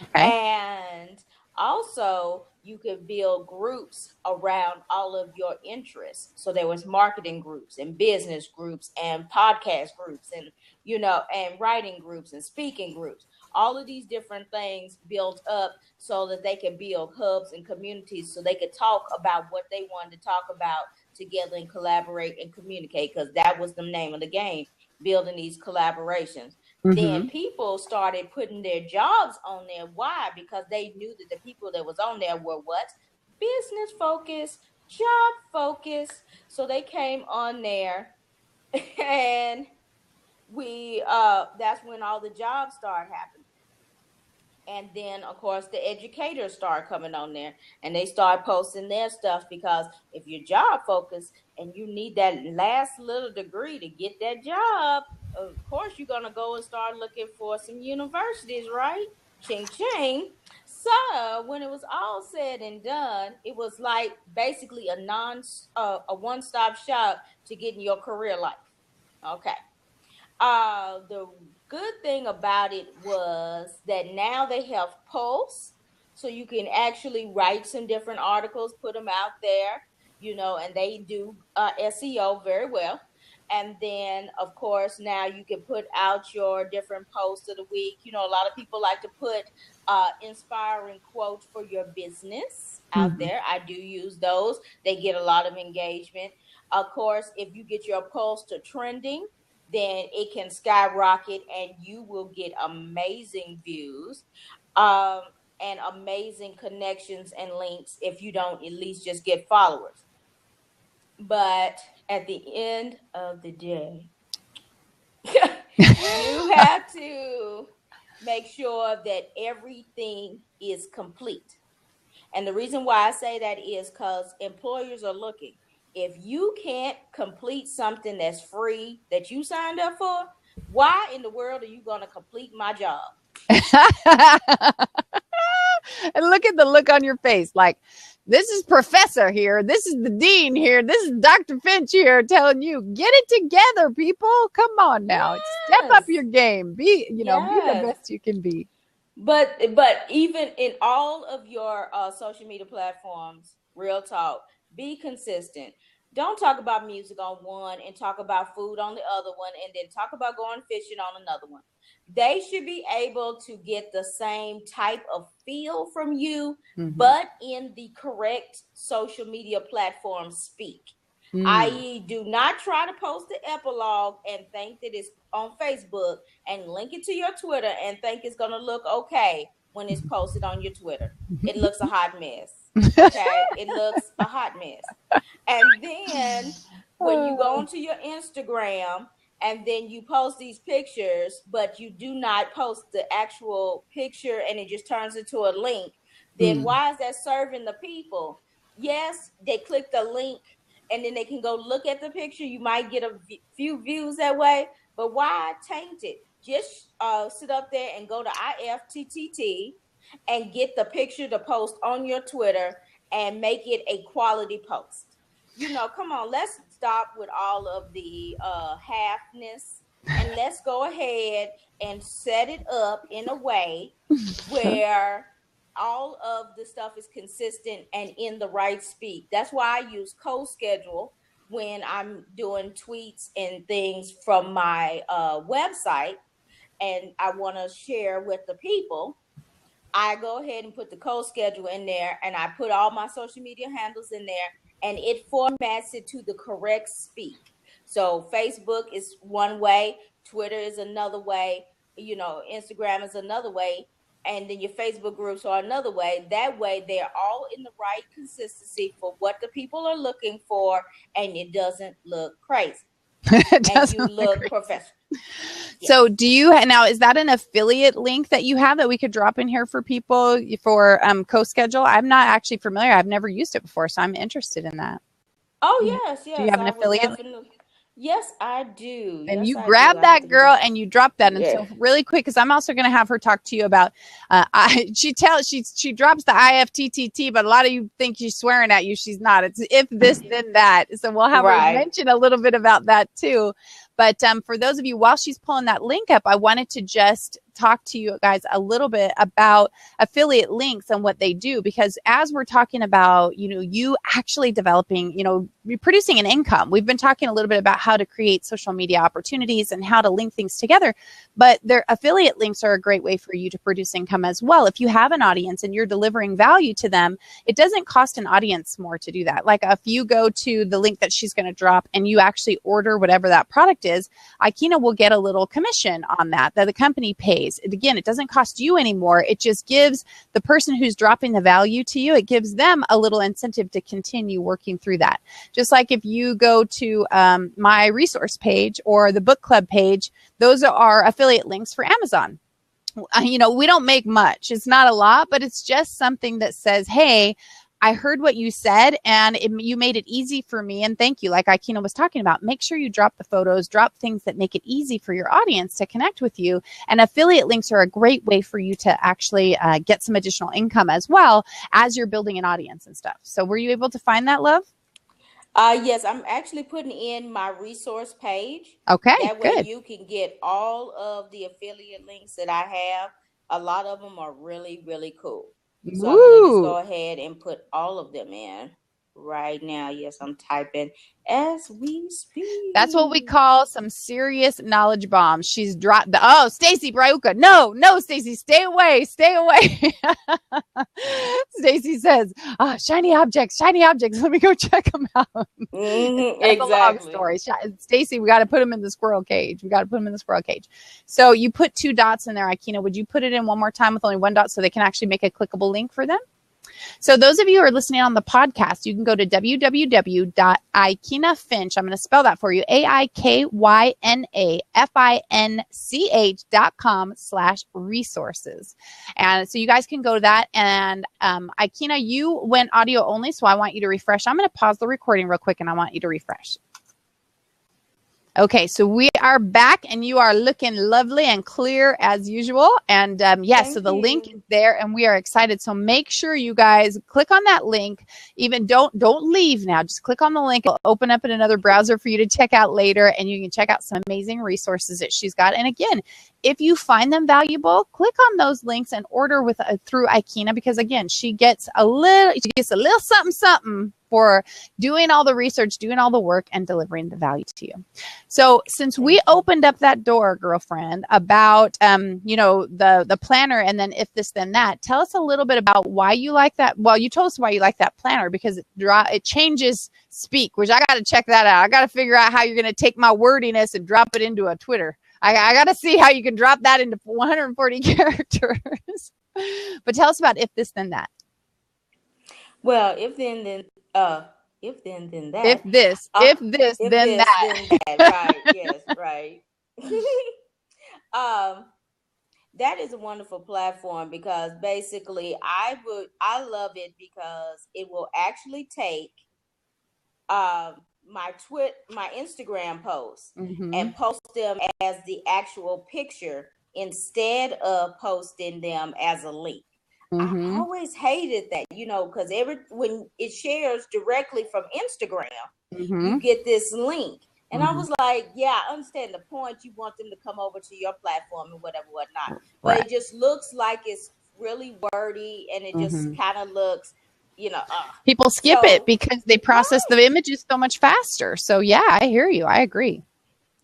Okay. And also, you could build groups around all of your interests. So there was marketing groups and business groups and podcast groups and, and writing groups and speaking groups. All of these different things built up so that they could build hubs and communities so they could talk about what they wanted to talk about together and collaborate and communicate, because that was the name of the game, building these collaborations. Then people started putting their jobs on there. Why? Because they knew that the people that was on there were what? Business focused, job focused. So they came on there and that's when all the jobs started happening. And then, of course, the educators start coming on there and they start posting their stuff, because if you're job focused and you need that last little degree to get that job, of course, you're going to go and start looking for some universities, right? Ching, ching. So when it was all said and done, it was like basically a one-stop shop to get in your career life. Okay. The good thing about it was that now they have posts, so you can actually write some different articles, put them out there, and they do SEO very well. And then, of course, now you can put out your different posts of the week. A lot of people like to put inspiring quotes for your business out there. I do use those. They get a lot of engagement. Of course, if you get your post to trending, then it can skyrocket and you will get amazing views and amazing connections and links if you don't at least just get followers. But at the end of the day, you have to make sure that everything is complete. And the reason why I say that is because employers are looking. If you can't complete something that's free that you signed up for, why in the world are you going to complete my job? And look at the look on your face. Like, this is Professor here. This is the Dean here. This is Dr. Finch here telling you, get it together, people. Come on now. Yes. Step up your game. Be the best you can be. But even in all of your social media platforms, real talk, be consistent. Don't talk about music on one and talk about food on the other one and then talk about going fishing on another one. They should be able to get the same type of feel from you, but in the correct social media platform speak. I.e., do not try to post the epilogue and think that it's on Facebook and link it to your Twitter and think it's going to look okay when it's posted on your Twitter. It looks a hot mess. Okay? It looks a hot mess. And then when you go onto your Instagram and then you post these pictures, but you do not post the actual picture and it just turns into a link, then why is that serving the people? Yes, they click the link and then they can go look at the picture. You might get a few views that way, but why taint it? Just sit up there and go to IFTTT and get the picture to post on your Twitter and make it a quality post. Come on, let's stop with all of the halfness and let's go ahead and set it up in a way where all of the stuff is consistent and in the right speed. That's why I use CoSchedule when I'm doing tweets and things from my website and I want to share with the people. I go ahead and put the CoSchedule in there and I put all my social media handles in there and it formats it to the correct speak. So Facebook is one way, Twitter is another way, Instagram is another way, and then your Facebook groups are another way. That way they're all in the right consistency for what the people are looking for, and it doesn't look crazy. And you look professional. So do you now, is that an affiliate link that you have that we could drop in here for people for CoSchedule? I'm not actually familiar. I've never used it before, so I'm interested in that. Oh, yes. Do you have an affiliate? Yes, I do. And Yes, you I do. grab I have that to girl get. and you drop that. And Yeah. so really quick, because I'm also going to have her talk to you about, she drops the IFTTT, but a lot of you think she's swearing at you. She's not. It's if this, then that. So we'll have her Right. mention a little bit about that too. But for those of you, while she's pulling that link up, I wanted to just talk to you guys a little bit about affiliate links and what they do, because as we're talking about, you actually developing, producing an income, we've been talking a little bit about how to create social media opportunities and how to link things together, but their affiliate links are a great way for you to produce income as well. If you have an audience and you're delivering value to them, it doesn't cost an audience more to do that. Like if you go to the link that she's going to drop and you actually order whatever that product is, Aikyna will get a little commission on that the company pays. Again, it doesn't cost you anymore. It just gives the person who's dropping the value to you, it gives them a little incentive to continue working through that. Just like if you go to my resource page or the book club page, those are affiliate links for Amazon. We don't make much. It's not a lot, but it's just something that says, hey, I heard what you said and you made it easy for me. And thank you. Like Aikyna was talking about, make sure you drop the photos, drop things that make it easy for your audience to connect with you. And affiliate links are a great way for you to actually get some additional income as well as you're building an audience and stuff. So were you able to find that, love? Yes, I'm actually putting in my resource page. Okay, That way good. you can get all of the affiliate links that I have. A lot of them are really, really cool. So I'm going to just Woo. go ahead and put all of them in right now. Yes, I'm typing as we That's what we speak. call some serious knowledge bombs. She's dropped the, oh, Stacy Brauka. No, Stacy, stay away, stay away. Stacy says, shiny objects. Let me go check them out. That's a long Exactly. story. Stacy, we got to put them in the squirrel cage. So you put 2 dots in there, Aikyna. Would you put it in one more time with only 1 dot so they can actually make a clickable link for them? So those of you who are listening on the podcast, you can go to www.aikynafinch. I'm going to spell that for you. AIKYNAFINCH.com/resources. And so you guys can go to that. And Aikyna, you went audio only, so I want you to refresh. I'm going to pause the recording real quick and I want you to refresh. Okay, so we are back and you are looking lovely and clear as usual. And yes, so the link is there and we are excited. So make sure you guys click on that link. Even don't leave now. Just click on the link. It'll open up in another browser for you to check out later, and you can check out some amazing resources that she's got. And again, if you find them valuable, click on those links and order with through Aikyna, because again, she gets a little something for doing all the research, doing all the work, and delivering the value to you. So since we opened up that door, girlfriend, about the planner and then if this then that, tell us a little bit about why you like that. Well, you told us why you like that planner, because it changes speak, which I got to check that out. I got to figure out how you're going to take my wordiness and drop it into a Twitter. I got to see how you can drop that into 140 characters. But tell us about if this then that. Well, if then that. If this, then that. Right. Yes. Right. That is a wonderful platform because basically I love it because it will actually take my Instagram posts and post them as the actual picture instead of posting them as a link. I always hated that, because when it shares directly from Instagram, you get this link. And I was like, yeah, I understand the point. You want them to come over to your platform and whatnot. But it just looks like it's really wordy and it just kind of looks, people skip it because they process the images so much faster. So yeah, I hear you. I agree.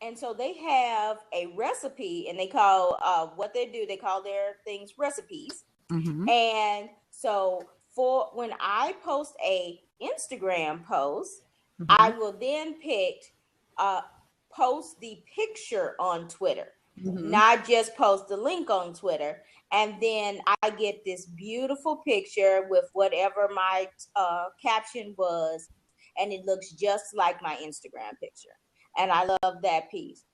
And so they have a recipe and they call what they do, they call their things recipes. And so for when I post a Instagram post, I will then post the picture on Twitter, not just post the link on Twitter. And then I get this beautiful picture with whatever my caption was, and it looks just like my Instagram picture. And I love that piece.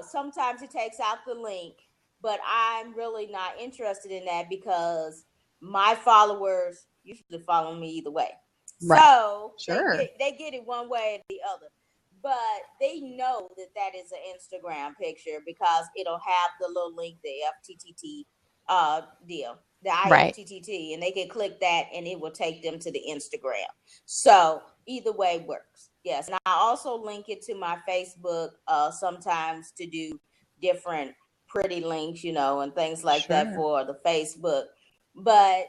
Sometimes it takes out the link, but I'm really not interested in that because my followers usually follow me either way. Right. So they get it one way or the other. but they know that that is an Instagram picture because it'll have the little link, the FTTT deal, the Right. IFTTT, and they can click that and it will take them to the Instagram. So either way works. Yes, and I also link it to my Facebook sometimes to do different pretty links, and things like that Sure. for the Facebook. But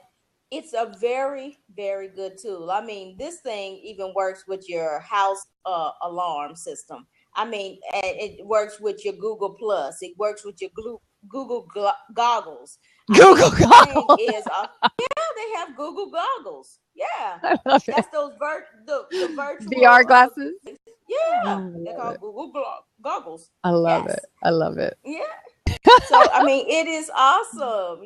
it's a very, very good tool. I mean, this thing even works with your house alarm system. I mean, it works with your Google Plus. It works with your Google goggles. I Google mean, this thing Call. is they have Google goggles. Yeah, I love it. that's those the VR virtual. glasses. Yeah, Oh, I they're love called it. Google goggles. I love it. Yes. I love it. Yeah. So I mean, it is awesome.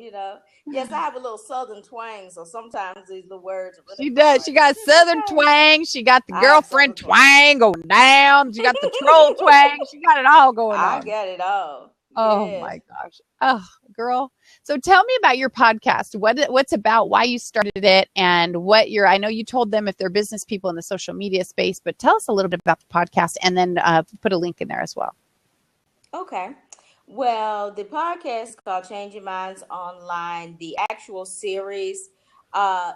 Yes, I have a little southern twang, so sometimes these little words are really She funny. does. She Like, got it's southern okay. twang. She got the I have girlfriend southern twang. twang going down. She got the troll twang. She got it all going I on. get it all. Oh Yes. my gosh. Oh, girl. So tell me about your podcast. What's about, why you started it, and I know you told them if they're business people in the social media space, but tell us a little bit about the podcast and then put a link in there as well. Okay. Well, the podcast is called Changing Minds Online. The actual series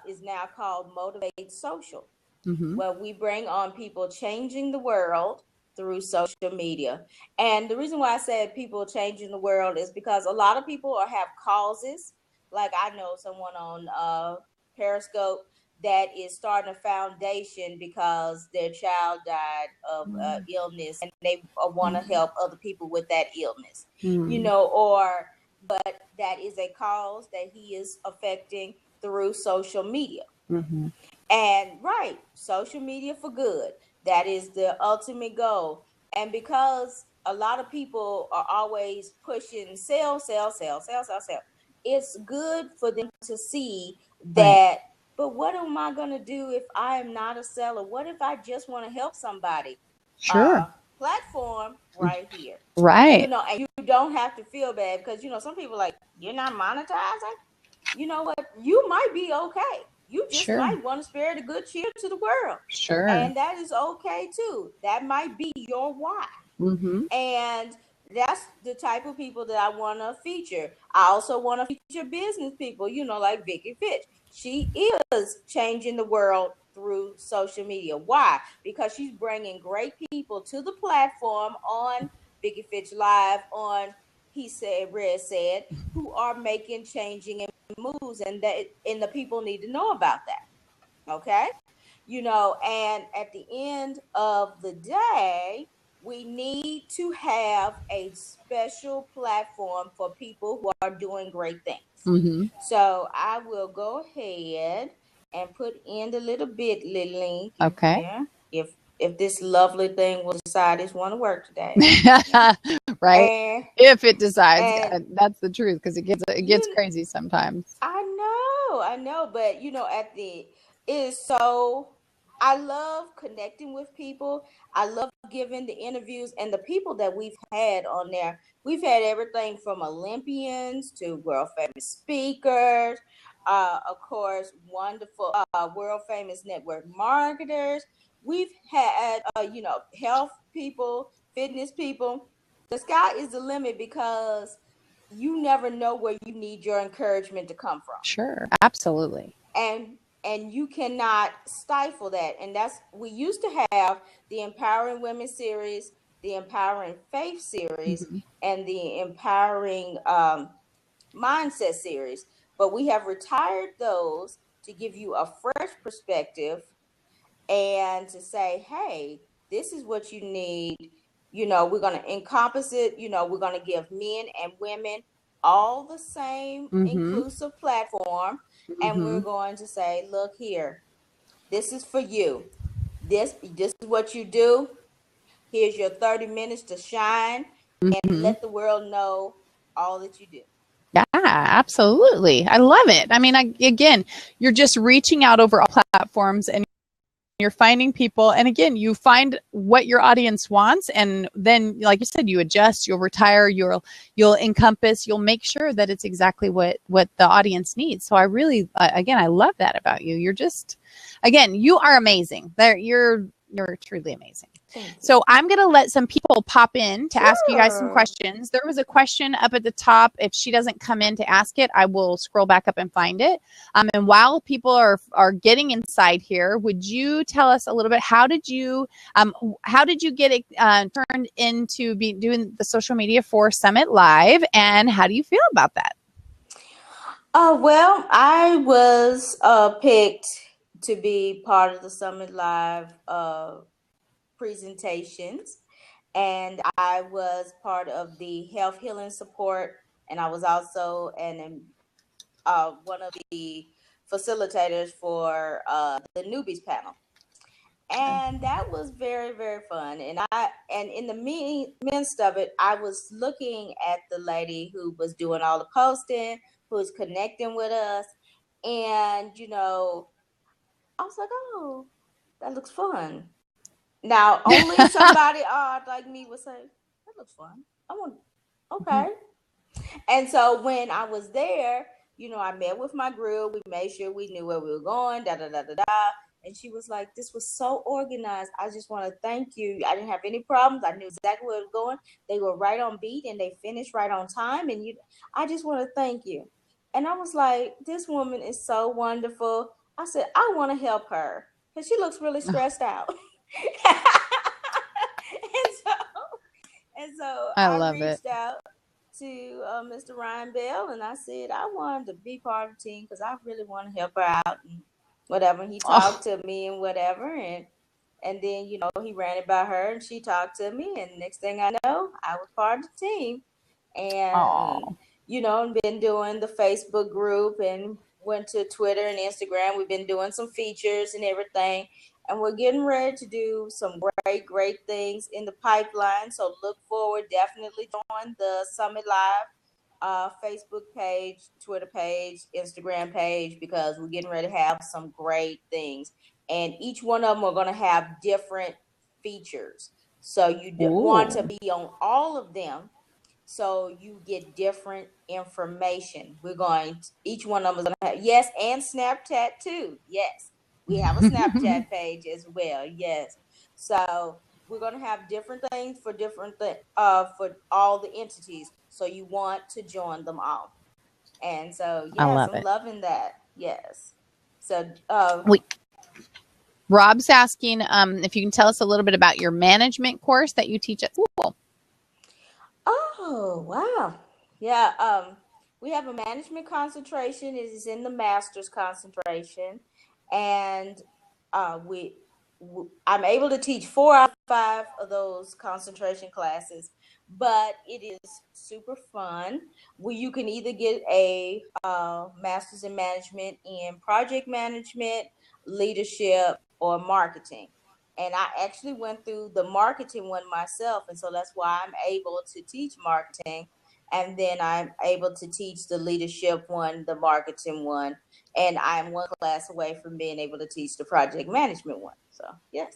is now called Motivate Social. Mm-hmm. Well, we bring on people changing the world through social media. And the reason why I said people changing the world is because a lot of people have causes. Like I know someone on Periscope that is starting a foundation because their child died of illness and they want to help other people with that illness, but that is a cause that he is affecting through social media. Mm-hmm. And right, social media for good. That is the ultimate goal. And because a lot of people are always pushing sell, sell, sell, sell, sell, sell, it's good for them to see that. Right. But what am I going to do if I am not a seller? What if I just want to help somebody? Sure. Platform right here. Right. And you don't have to feel bad because, some people are like, you're not monetizing. You know what? You might be okay. You just might want to spare the good cheer to the world. Sure. And that is okay too. That might be your why. Mm-hmm. And that's the type of people that I want to feature. I also want to feature business people, like Vicki Fitch. She is changing the world through social media. Why? Because she's bringing great people to the platform on Vicki Fitch Live, on He Said, Red Said, who are making changing moves, and the people need to know about that. Okay. And at the end of the day, we need to have a special platform for people who are doing great things. Mm-hmm. So I will go ahead and put in the little bit.ly link. Okay. If this lovely thing will decide it's want to work today. Right. If it decides, that's the truth, because it gets crazy sometimes. I know, but I love connecting with people. I love giving the interviews, and the people that we've had on there. We've had everything from Olympians to world famous speakers, of course, wonderful world famous network marketers. We've had health people, fitness people. The sky is the limit because you never know where you need your encouragement to come from. Sure, absolutely. And you cannot stifle that. And we used to have the Empowering Women series, the Empowering Faith series, mm-hmm. and the Empowering Mindset series. But we have retired those to give you a fresh perspective and to say, hey, this is what you need. We're going to encompass it. We're going to give men and women all the same mm-hmm. inclusive platform. Mm-hmm. And we're going to say, look here, this is for you. This is what you do. Here's your 30 minutes to shine mm-hmm. and let the world know all that you do. Yeah, absolutely. I love it. I mean, again, you're just reaching out over all platforms and you're finding people. And again, you find what your audience wants. And then, like you said, you adjust, you'll retire, you'll encompass, you'll make sure that it's exactly what the audience needs. So I really, again, I love that about you. You're just, again, you are amazing. You're truly amazing. So I'm going to let some people pop in to ask you guys some questions. There was a question up at the top. If she doesn't come in to ask it, I will scroll back up and find it. And while people are getting inside here, would you tell us a little bit, how did you get it turned into doing the social media for Summit Live, and how do you feel about that? Well, I was picked to be part of the Summit Live presentations, and I was part of the health healing support, and I was also one of the facilitators for the newbies panel. And that was very, very fun. And in the midst of it, I was looking at the lady who was doing all the posting, who was connecting with us. And, I was like, oh, that looks fun. Now, only somebody odd like me would say, that looks fun. Okay. And so when I was there, I met with my group. We made sure we knew where we were going, da, da, da, da, da. And she was like, this was so organized. I just want to thank you. I didn't have any problems. I knew exactly where it was going. They were right on beat and they finished right on time. And I just want to thank you. And I was like, this woman is so wonderful. I said, I want to help her because she looks really stressed out. and so I reached out to Mr. Ryan Bell, and I said I wanted to be part of the team because I really want to help her out and whatever. He talked to me and whatever, and then he ran it by her, and she talked to me, and next thing I know, I was part of the team, and been doing the Facebook group and went to Twitter and Instagram. We've been doing some features and everything. And we're getting ready to do some great things in the pipeline. So look forward. Definitely join the Summit Live Facebook page, Twitter page, Instagram page, because we're getting ready to have some great things. And each one of them are going to have different features. So you want to be on all of them, so you get different information. Each one of them is going to have, yes, and Snapchat too. Yes. We have a Snapchat page as well. Yes. So we're going to have different things for for all the entities. So you want to join them all. And so, yes, I'm loving that. Yes. So, Rob's asking if you can tell us a little bit about your management course that you teach at school. Oh, wow. Yeah. We have a management concentration. It is in the master's concentration. And I'm able to teach 4 out of 5 of those concentration classes, but it is super fun. You can either get a master's in management in project management, leadership, or marketing. And I actually went through the marketing one myself, and so that's why I'm able to teach marketing. And then I'm able to teach the leadership one, the marketing one, and I'm one class away from being able to teach the project management one. So, yes.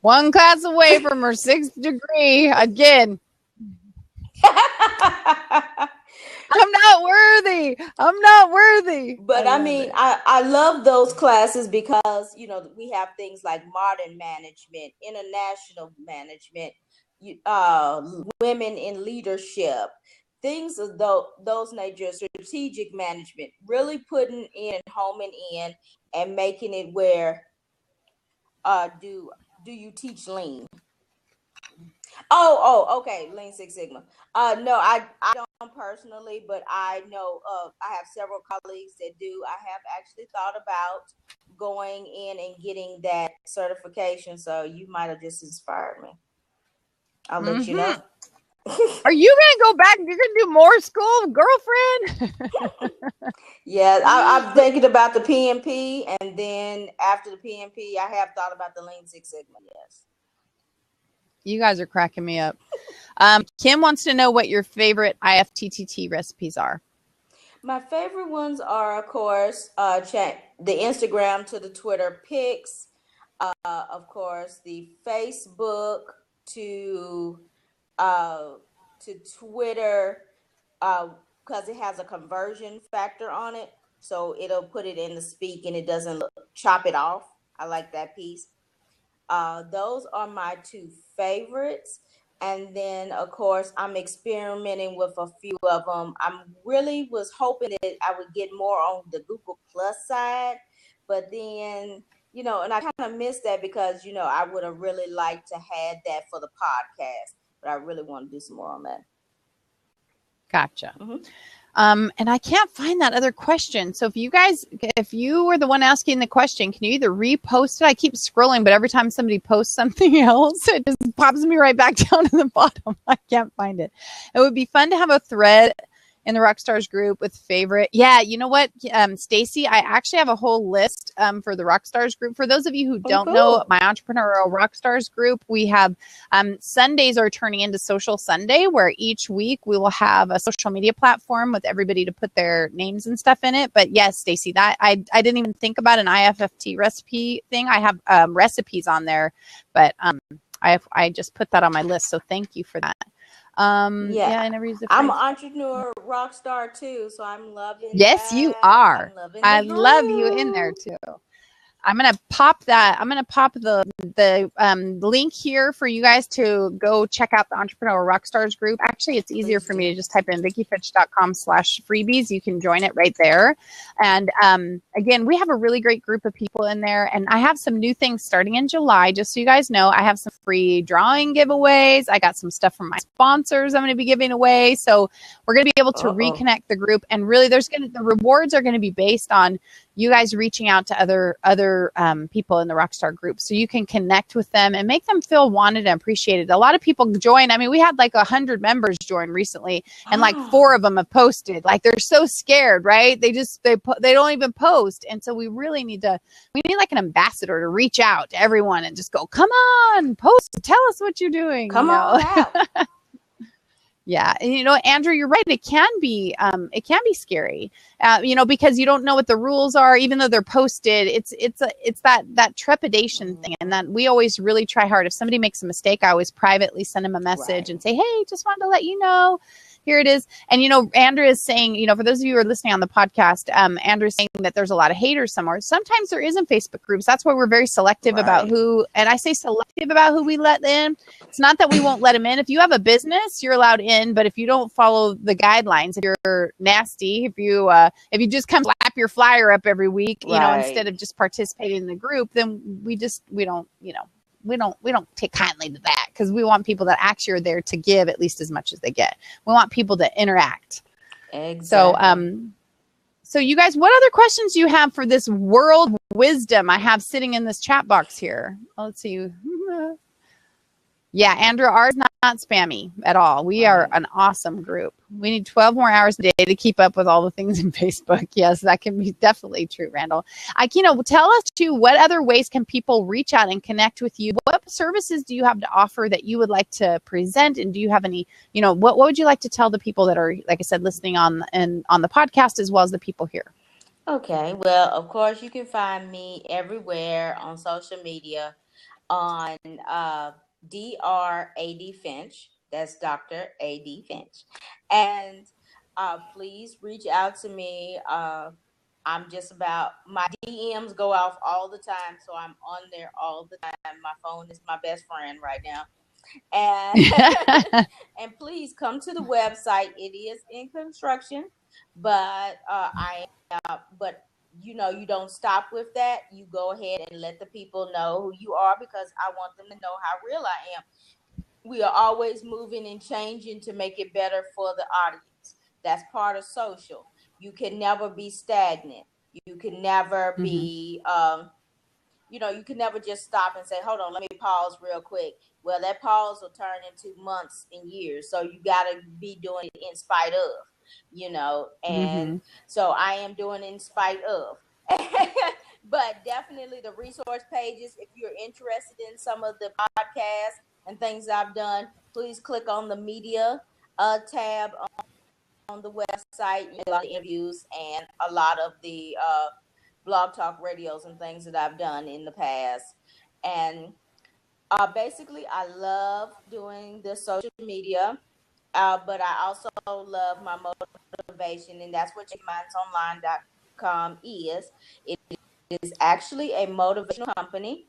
One class away from her 6th degree again. I'm not worthy. I'm not worthy. But I mean, I love those classes because, we have things like modern management, international management, women in leadership, things of those nature, strategic management, really putting in, homing in, and making it where do you teach lean? Oh, okay, Lean Six Sigma. No, I don't personally, but I know I have several colleagues that do. I have actually thought about going in and getting that certification, so you might have just inspired me. I'll let you know. Are you gonna go back? You're gonna do more school, girlfriend? Yeah, I'm thinking about the PMP, and then after the PMP, I have thought about the Lean Six Sigma. Yes. You guys are cracking me up. Kim wants to know what your favorite IFTTT recipes are. My favorite ones are, of course, the Instagram to the Twitter pics, of course, the Facebook to Twitter, because it has a conversion factor on it, so it'll put it in the speak and it doesn't chop it off. I like that piece. Those are my two favorites. And then, of course, I'm experimenting with a few of them. I really was hoping that I would get more on the Google Plus side, but then, and I kind of missed that because, I would have really liked to have that for the podcast, but I really want to do some more on that. Gotcha. And I can't find that other question. So if you were the one asking the question, can you either repost it? I keep scrolling, but every time somebody posts something else, it just pops me right back down to the bottom. I can't find it. It would be fun to have a thread in the Rockstars group with favorite. Yeah, you know what, Stacy, I actually have a whole list for the Rockstars group. For those of you who don't know, my Entrepreneurial Rockstars group, we have Sundays are turning into Social Sunday, where each week we will have a social media platform with everybody to put their names and stuff in it. But yes, Stacy, that I didn't even think about an IFFT recipe thing. I have recipes on there, but I just put that on my list. So thank you for that. Yeah, I never used the phrase. I'm an entrepreneur rock star too, so I'm loving Yes, that. you are. I group. love you in there too. I'm gonna pop that. I'm gonna pop the link here for you guys to go check out the Entrepreneur Rockstars group. Actually, it's easier for me to just type in VickiFitch.com/freebies. You can join it right there. And again, we have a really great group of people in there. And I have some new things starting in July. Just so you guys know, I have some free drawing giveaways. I got some stuff from my sponsors I'm going to be giving away. So we're going to be able to reconnect the group. And really, the rewards are going to be based on you guys reaching out to other people in the Rockstar group, so you can connect with them and make them feel wanted and appreciated. A lot of people join. I mean, we had like 100 members join recently, and like 4 of them have posted. Like, they're so scared, right? They don't even post. And so we really need like an ambassador to reach out to everyone and just go, come on, post, tell us what you're doing. Come on out. Yeah. And, Andrew, you're right. It can be scary, because you don't know what the rules are, even though they're posted. It's that trepidation thing. And that we always really try hard. If somebody makes a mistake, I always privately send them a message and say, hey, just wanted to let you know. Here it is. And, Andrew is saying, for those of you who are listening on the podcast, Andrew is saying that there's a lot of haters somewhere. Sometimes there is in Facebook groups. That's why we're very selective about who, and I say selective about who we let in. It's not that we won't let them in. If you have a business, you're allowed in. But if you don't follow the guidelines, if you're nasty, if you just come slap your flyer up every week, instead of just participating in the group, then we don't take kindly to that, because we want people that actually are there to give at least as much as they get. We want people to interact. Exactly. So you guys, what other questions do you have for this world wisdom I have sitting in this chat box here? Let's see. Yeah, Andrew, ours not spammy at all. We are an awesome group. We need 12 more hours a day to keep up with all the things in Facebook. Yes, that can be definitely true, Randall. Aikyna, tell us too, what other ways can people reach out and connect with you? What services do you have to offer that you would like to present? And do you have any, what would you like to tell the people that are, like I said, listening on the podcast, as well as the people here? Okay. Well, of course, you can find me everywhere on social media on Dr. A.D. Finch. That's Dr. A.D. Finch. And please reach out to me. I'm just my DMs go off all the time, so I'm on there all the time. My phone is my best friend right now. And and please come to the website. It is in construction, but you don't stop with that. You go ahead and let the people know who you are, because I want them to know how real I am. We are always moving and changing to make it better for the audience. That's part of social. You can never be stagnant. You can never be, you can never just stop and say, hold on, let me pause real quick. Well, that pause will turn into months and years. So you got to be doing it in spite of, and so I am doing it in spite of. But definitely the resource pages, if you're interested in some of the podcasts and things I've done, please click on the media tab on the website. A lot of interviews and a lot of the blog talk radios and things that I've done in the past. And basically, I love doing the social media, but I also love my motivation, and that's what mindsonline.com is. It is actually a motivational company.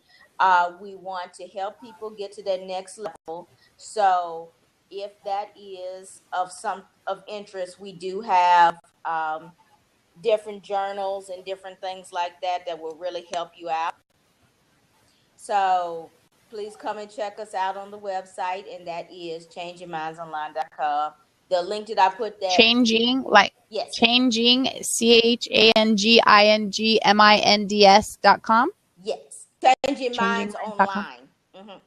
We want to help people get to their next level. So if that is of interest, we do have different journals and different things like that that will really help you out. So please come and check us out on the website, and that is changingmindsonline.com. The link that I put there. Changing, like Yes. changing, changingminds.com. Yes. Changing Minds Online.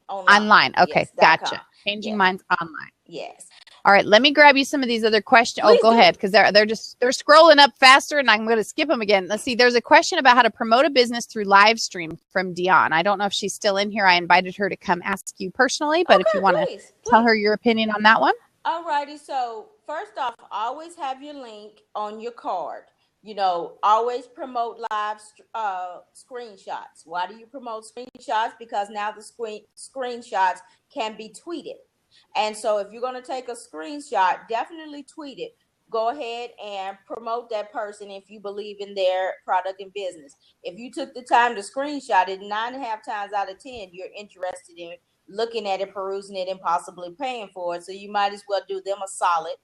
Online. Okay, yes, gotcha. .com. Changing Yes. Minds Online. Yes. All right, let me grab you some of these other questions. Please go do. ahead, because they're scrolling up faster, and I'm going to skip them again. Let's see. There's a question about how to promote a business through live stream from Dion. I don't know if she's still in here. I invited her to come ask you personally, but if you want to tell her your opinion on that one. All righty. So first off, always have your link on your card. You know, always promote live screenshots. Why do you promote screenshots? Because now the screenshots can be tweeted. And so if you're going to take a screenshot, definitely tweet it. Go ahead and promote that person if you believe in their product and business. If you took the time to screenshot it, 9.5 times out of 10, you're interested in looking at it, perusing it, and possibly paying for it. So you might as well do them a solid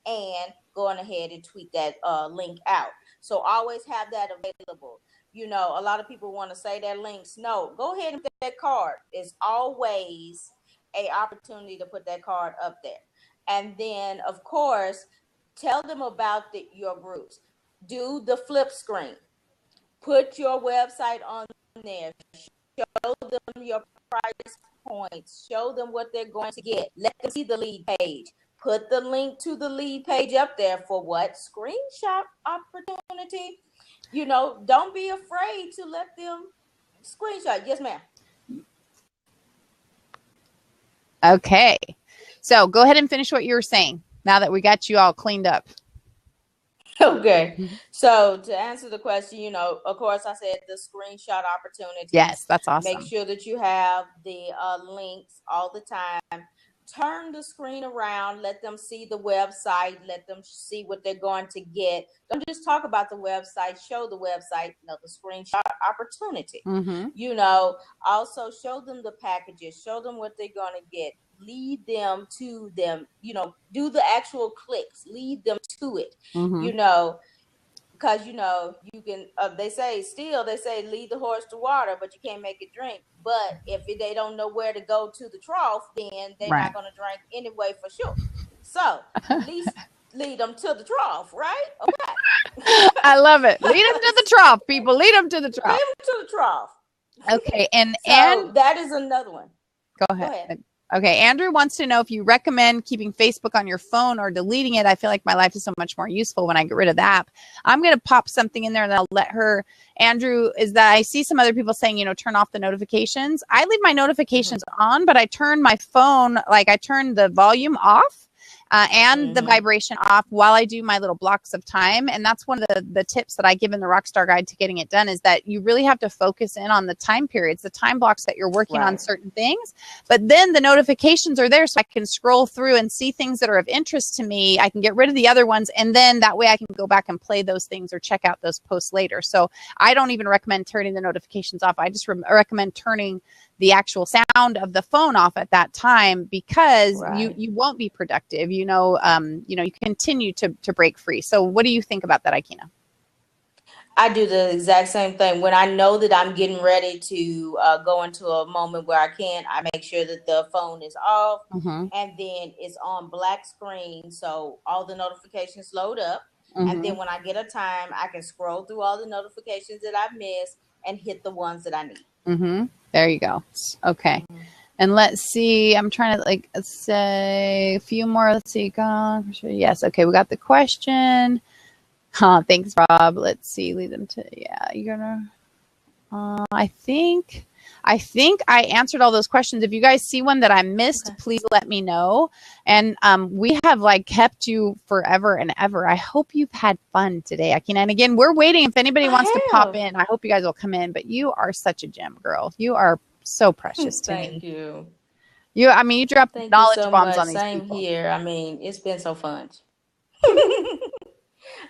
and going ahead and tweet that link out. So always have that available. You know, a lot of people want to say their links. No, go ahead and put that card. It's always an opportunity to put that card up there. And then, of course, tell them about your groups. Do the flip screen. Put your website on there. Show them your price points. Show them what they're going to get. Let them see the lead page. Put the link to the lead page up there for what? Screenshot opportunity. You know, don't be afraid to let them screenshot. Yes, ma'am. Okay. So go ahead and finish what you were saying now that we got you all cleaned up. Okay. So to answer the question, you know, of course, I said the screenshot opportunity. Yes, that's awesome. Make sure that you have the links all the time. Turn the screen around. Let them see the website. Let them see what they're going to get. Don't just talk about the website. Show the website. You know, the screenshot opportunity. You know, also show them the packages. Show them what they're going to get. Lead them to them. You know, do the actual clicks. Lead them to it. You know, because, you know, you can, they say lead the horse to water, but you can't make it drink. But if they don't know where to go to the trough, then they're not going to drink anyway for sure. So at least lead them to the trough, right? Okay. I love it. Lead them to the trough, people. Lead them to the trough. Lead them to the trough. Okay. And that is another one. Go ahead. Okay, Andrew wants to know if you recommend keeping Facebook on your phone or deleting it. I feel like my life is so much more useful when I get rid of the app. I'm going to pop something in there and I'll let her. Andrew, is that I see some other people saying, you know, turn off the notifications. I leave my notifications on, but I turn my phone, like I turn the volume off. And the vibration off while I do my little blocks of time. And that's one of the tips that I give in the Rockstar Guide to Getting It Done, is that you really have to focus in on the time periods, the time blocks that you're working on certain things. But then the notifications are there, so I can scroll through and see things that are of interest to me. I can get rid of the other ones, and then that way I can go back and play those things or check out those posts later. So I don't even recommend turning the notifications off. I just recommend turning the actual sound of the phone off at that time, because you won't be productive. You know, you continue to break free. So what do you think about that, Aikyna? I do the exact same thing. When I know that I'm getting ready to go into a moment where I make sure that the phone is off, and then it's on black screen. So all the notifications load up. And then when I get a time, I can scroll through all the notifications that I've missed and hit the ones that I need. There you go. Okay. And let's see, I'm trying to say a few more. Let's see. Yes. Okay. We got the question. Thanks, Rob. Let's see. Lead them to, you're going to, I think I answered all those questions. If you guys see one that I missed, please let me know. And we have kept you forever and ever. I hope you've had fun today, Aikyna. And again, we're waiting. If anybody wants to pop in, I hope you guys will come in. But you are such a gem, girl. You are so precious to me. Thank you. You dropped knowledge bombs on these Same people. Here. I mean, it's been so fun.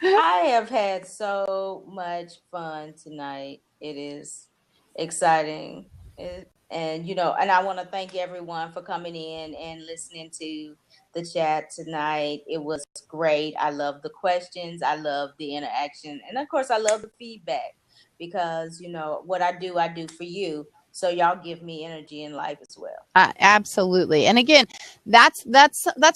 I have had so much fun tonight. It is exciting. And, and I want to thank everyone for coming in and listening to the chat tonight. It was great. I love the questions. I love the interaction. And of course, I love the feedback because, what I do for you. So y'all give me energy in life as well. Absolutely. And again, that's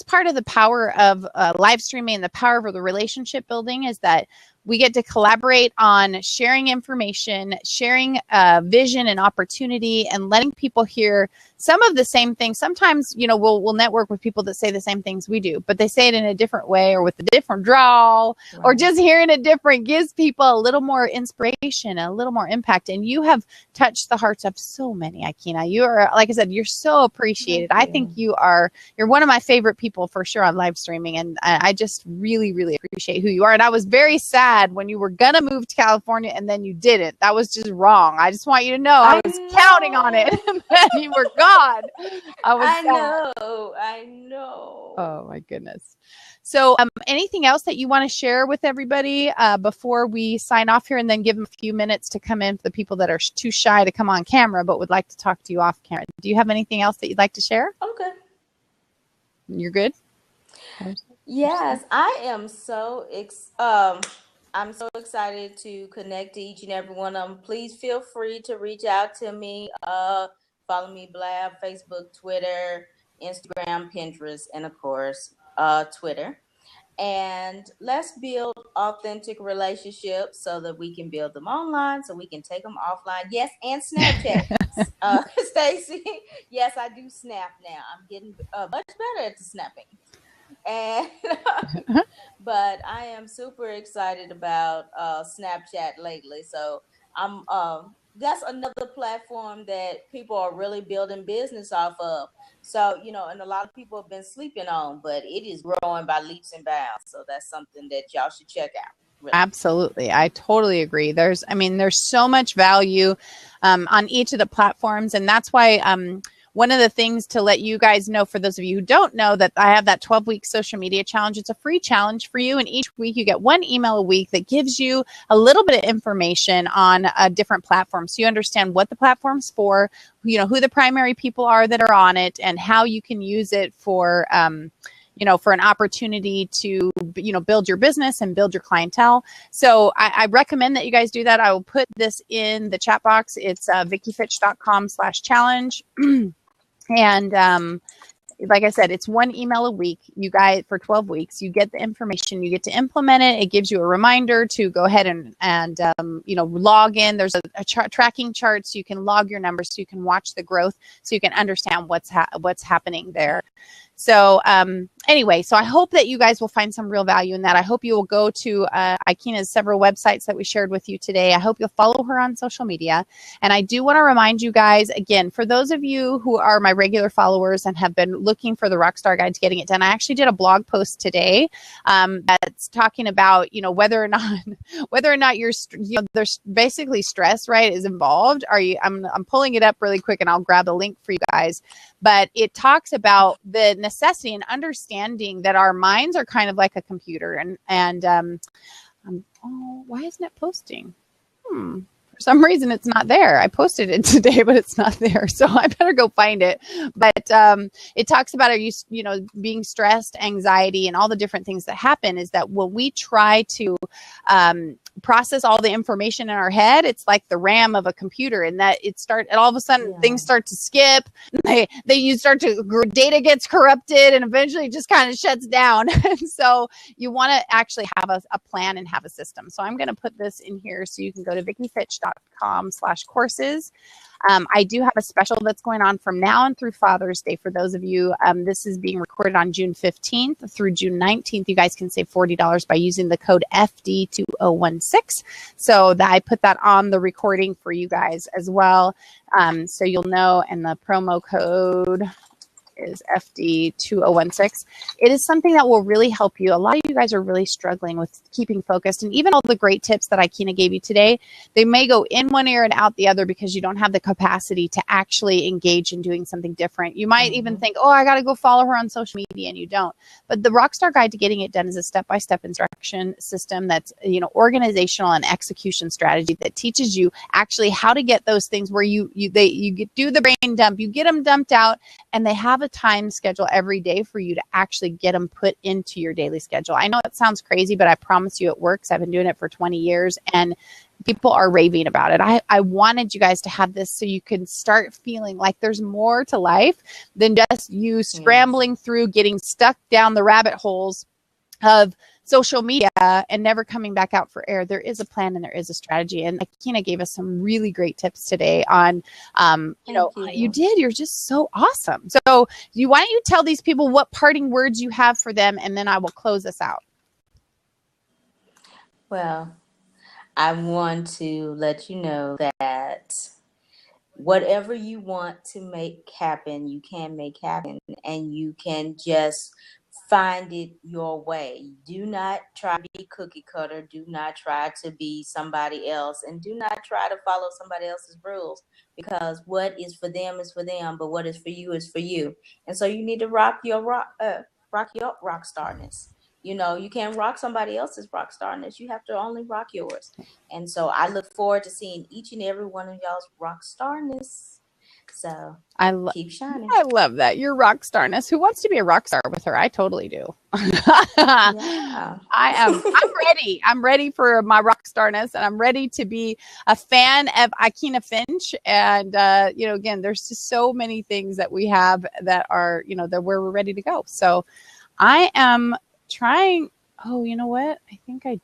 part of the power of live streaming. The power of the relationship building is that we get to collaborate on sharing information, sharing vision and opportunity, and letting people hear some of the same things. Sometimes, we'll network with people that say the same things we do, but they say it in a different way or with a different drawl, right. Or just hearing it different gives people a little more inspiration, a little more impact. And you have touched the hearts of so many, Aikyna. You are, like I said, you're so appreciated. I think you're one of my favorite people for sure on live streaming. And I just really, really appreciate who you are. And I was very sad when you were gonna move to California and then you didn't. That was just wrong. I just want you to know I was counting on it and then you were gone. I know. Oh my goodness. So anything else that you want to share with everybody before we sign off here, and then give them a few minutes to come in for the people that are too shy to come on camera but would like to talk to you off camera? Do you have anything else that you'd like to share? Okay. You're good? Yes, I am so I'm so excited to connect to each and every one of them. Please feel free to reach out to me. Follow me, Blab, Facebook, Twitter, Instagram, Pinterest, and of course, Twitter. And let's build authentic relationships so that we can build them online, so we can take them offline. Yes, and Snapchat. Stacy, yes, I do snap now. I'm getting much better at the snapping. And but I am super excited about Snapchat lately. So I'm that's another platform that people are really building business off of. So, and a lot of people have been sleeping on, but it is growing by leaps and bounds. So that's something that y'all should check out. Really. Absolutely. I totally agree. There's so much value on each of the platforms. And that's why one of the things to let you guys know, for those of you who don't know, that I have that 12-week social media challenge. It's a free challenge for you. And each week you get one email a week that gives you a little bit of information on a different platform. So you understand what the platform's for, who the primary people are that are on it, and how you can use it for, for an opportunity to, build your business and build your clientele. So I recommend that you guys do that. I will put this in the chat box. It's VickiFitch.com/challenge. And like I said, it's one email a week. You guys, for 12 weeks, you get the information, you get to implement it. It gives you a reminder to go ahead and log in. There's a tracking chart, so you can log your numbers, so you can watch the growth, so you can understand what's happening there. So anyway, so I hope that you guys will find some real value in that. I hope you will go to Aikyna's several websites that we shared with you today. I hope you'll follow her on social media. And I do want to remind you guys, again, for those of you who are my regular followers and have been looking for the Rockstar Guide to Getting It Done, I actually did a blog post today that's talking about, whether or not you're, there's basically stress, right, is involved. I'm pulling it up really quick and I'll grab the link for you guys. But it talks about the necessity and understanding that our minds are kind of like a computer. And why isn't it posting? For some reason, it's not there. I posted it today, but it's not there. So I better go find it. But it talks about being stressed, anxiety, and all the different things that happen. Is that when we try to process all the information in our head, it's like the RAM of a computer, and that all of a sudden things start to skip. Data gets corrupted, and eventually it just kind of shuts down. And so you want to actually have a plan and have a system. So I'm going to put this in here so you can go to VickiFitch.com/courses. I do have a special that's going on from now and through Father's Day for those of you. This is being recorded on June 15th through June 19th. You guys can save $40 by using the code FD2016. So I put that on the recording for you guys as well. So you'll know, and the promo code is FD2016. It is something that will really help you. A lot of you guys are really struggling with keeping focused, and even all the great tips that Aikyna gave you today, they may go in one ear and out the other because you don't have the capacity to actually engage in doing something different. You might even think, oh, I got to go follow her on social media, and you don't. But the Rockstar Guide to Getting It Done is a step-by-step instruction system that's, organizational and execution strategy that teaches you actually how to get those things where you do the brain dump, you get them dumped out, and they have a time schedule every day for you to actually get them put into your daily schedule. I know it sounds crazy, but I promise you it works. I've been doing it for 20 years, and people are raving about it. I wanted you guys to have this so you can start feeling like there's more to life than just you scrambling through, getting stuck down the rabbit holes of social media and never coming back out for air. There is a plan and there is a strategy. And Aikyna gave us some really great tips today on, you did. You're just so awesome. So why don't you tell these people what parting words you have for them, and then I will close us out. Well, I want to let you know that whatever you want to make happen, you can make happen, and you can just find it your way. Do not try to be cookie cutter. Do not try to be somebody else, and do not try to follow somebody else's rules, because what is for them is for them, but what is for you is for you. And so you need to rock your rock starness. You can't rock somebody else's rock starness. You have to only rock yours. And so I look forward to seeing each and every one of y'all's rock starness. So keep shining. I love that. Your rock starness. Who wants to be a rock star with her? I totally do. Yeah. I'm ready. I'm ready for my rock starness, and I'm ready to be a fan of Aikyna Finch. And, again, there's just so many things that we have that are, that where we're ready to go. So I am trying. Oh, you know what? I think I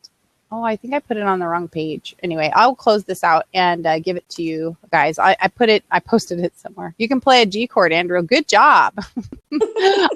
put it on the wrong page. Anyway, I'll close this out and give it to you guys. I posted it somewhere. You can play a G chord, Andrew. Good job.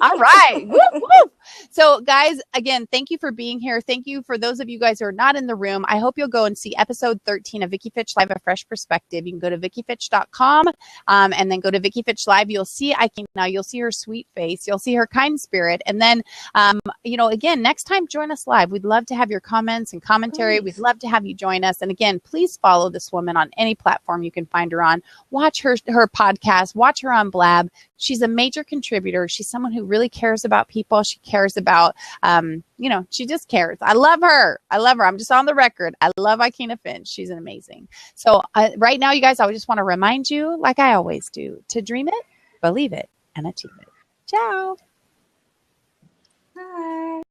All right. Woo, woo. So guys, again, thank you for being here. Thank you for those of you guys who are not in the room. I hope you'll go and see episode 13 of Vicki Fitch Live, A Fresh Perspective. You can go to VickiFitch.com and then go to Vicki Fitch Live. You'll see Aikyna. You'll see her sweet face. You'll see her kind spirit. And then, again, next time, join us live. We'd love to have your comments and commentary. We'd love to have you join us. And again, please follow this woman on any platform you can find her on. Watch her podcast. Watch her on Blab. She's a major contributor. She's someone who really cares about people. She cares about, she just cares. I love her. I'm just on the record. I love Aikyna Finch. She's an amazing. So right now, you guys, I just want to remind you, like I always do, to dream it, believe it, and achieve it. Ciao. Bye.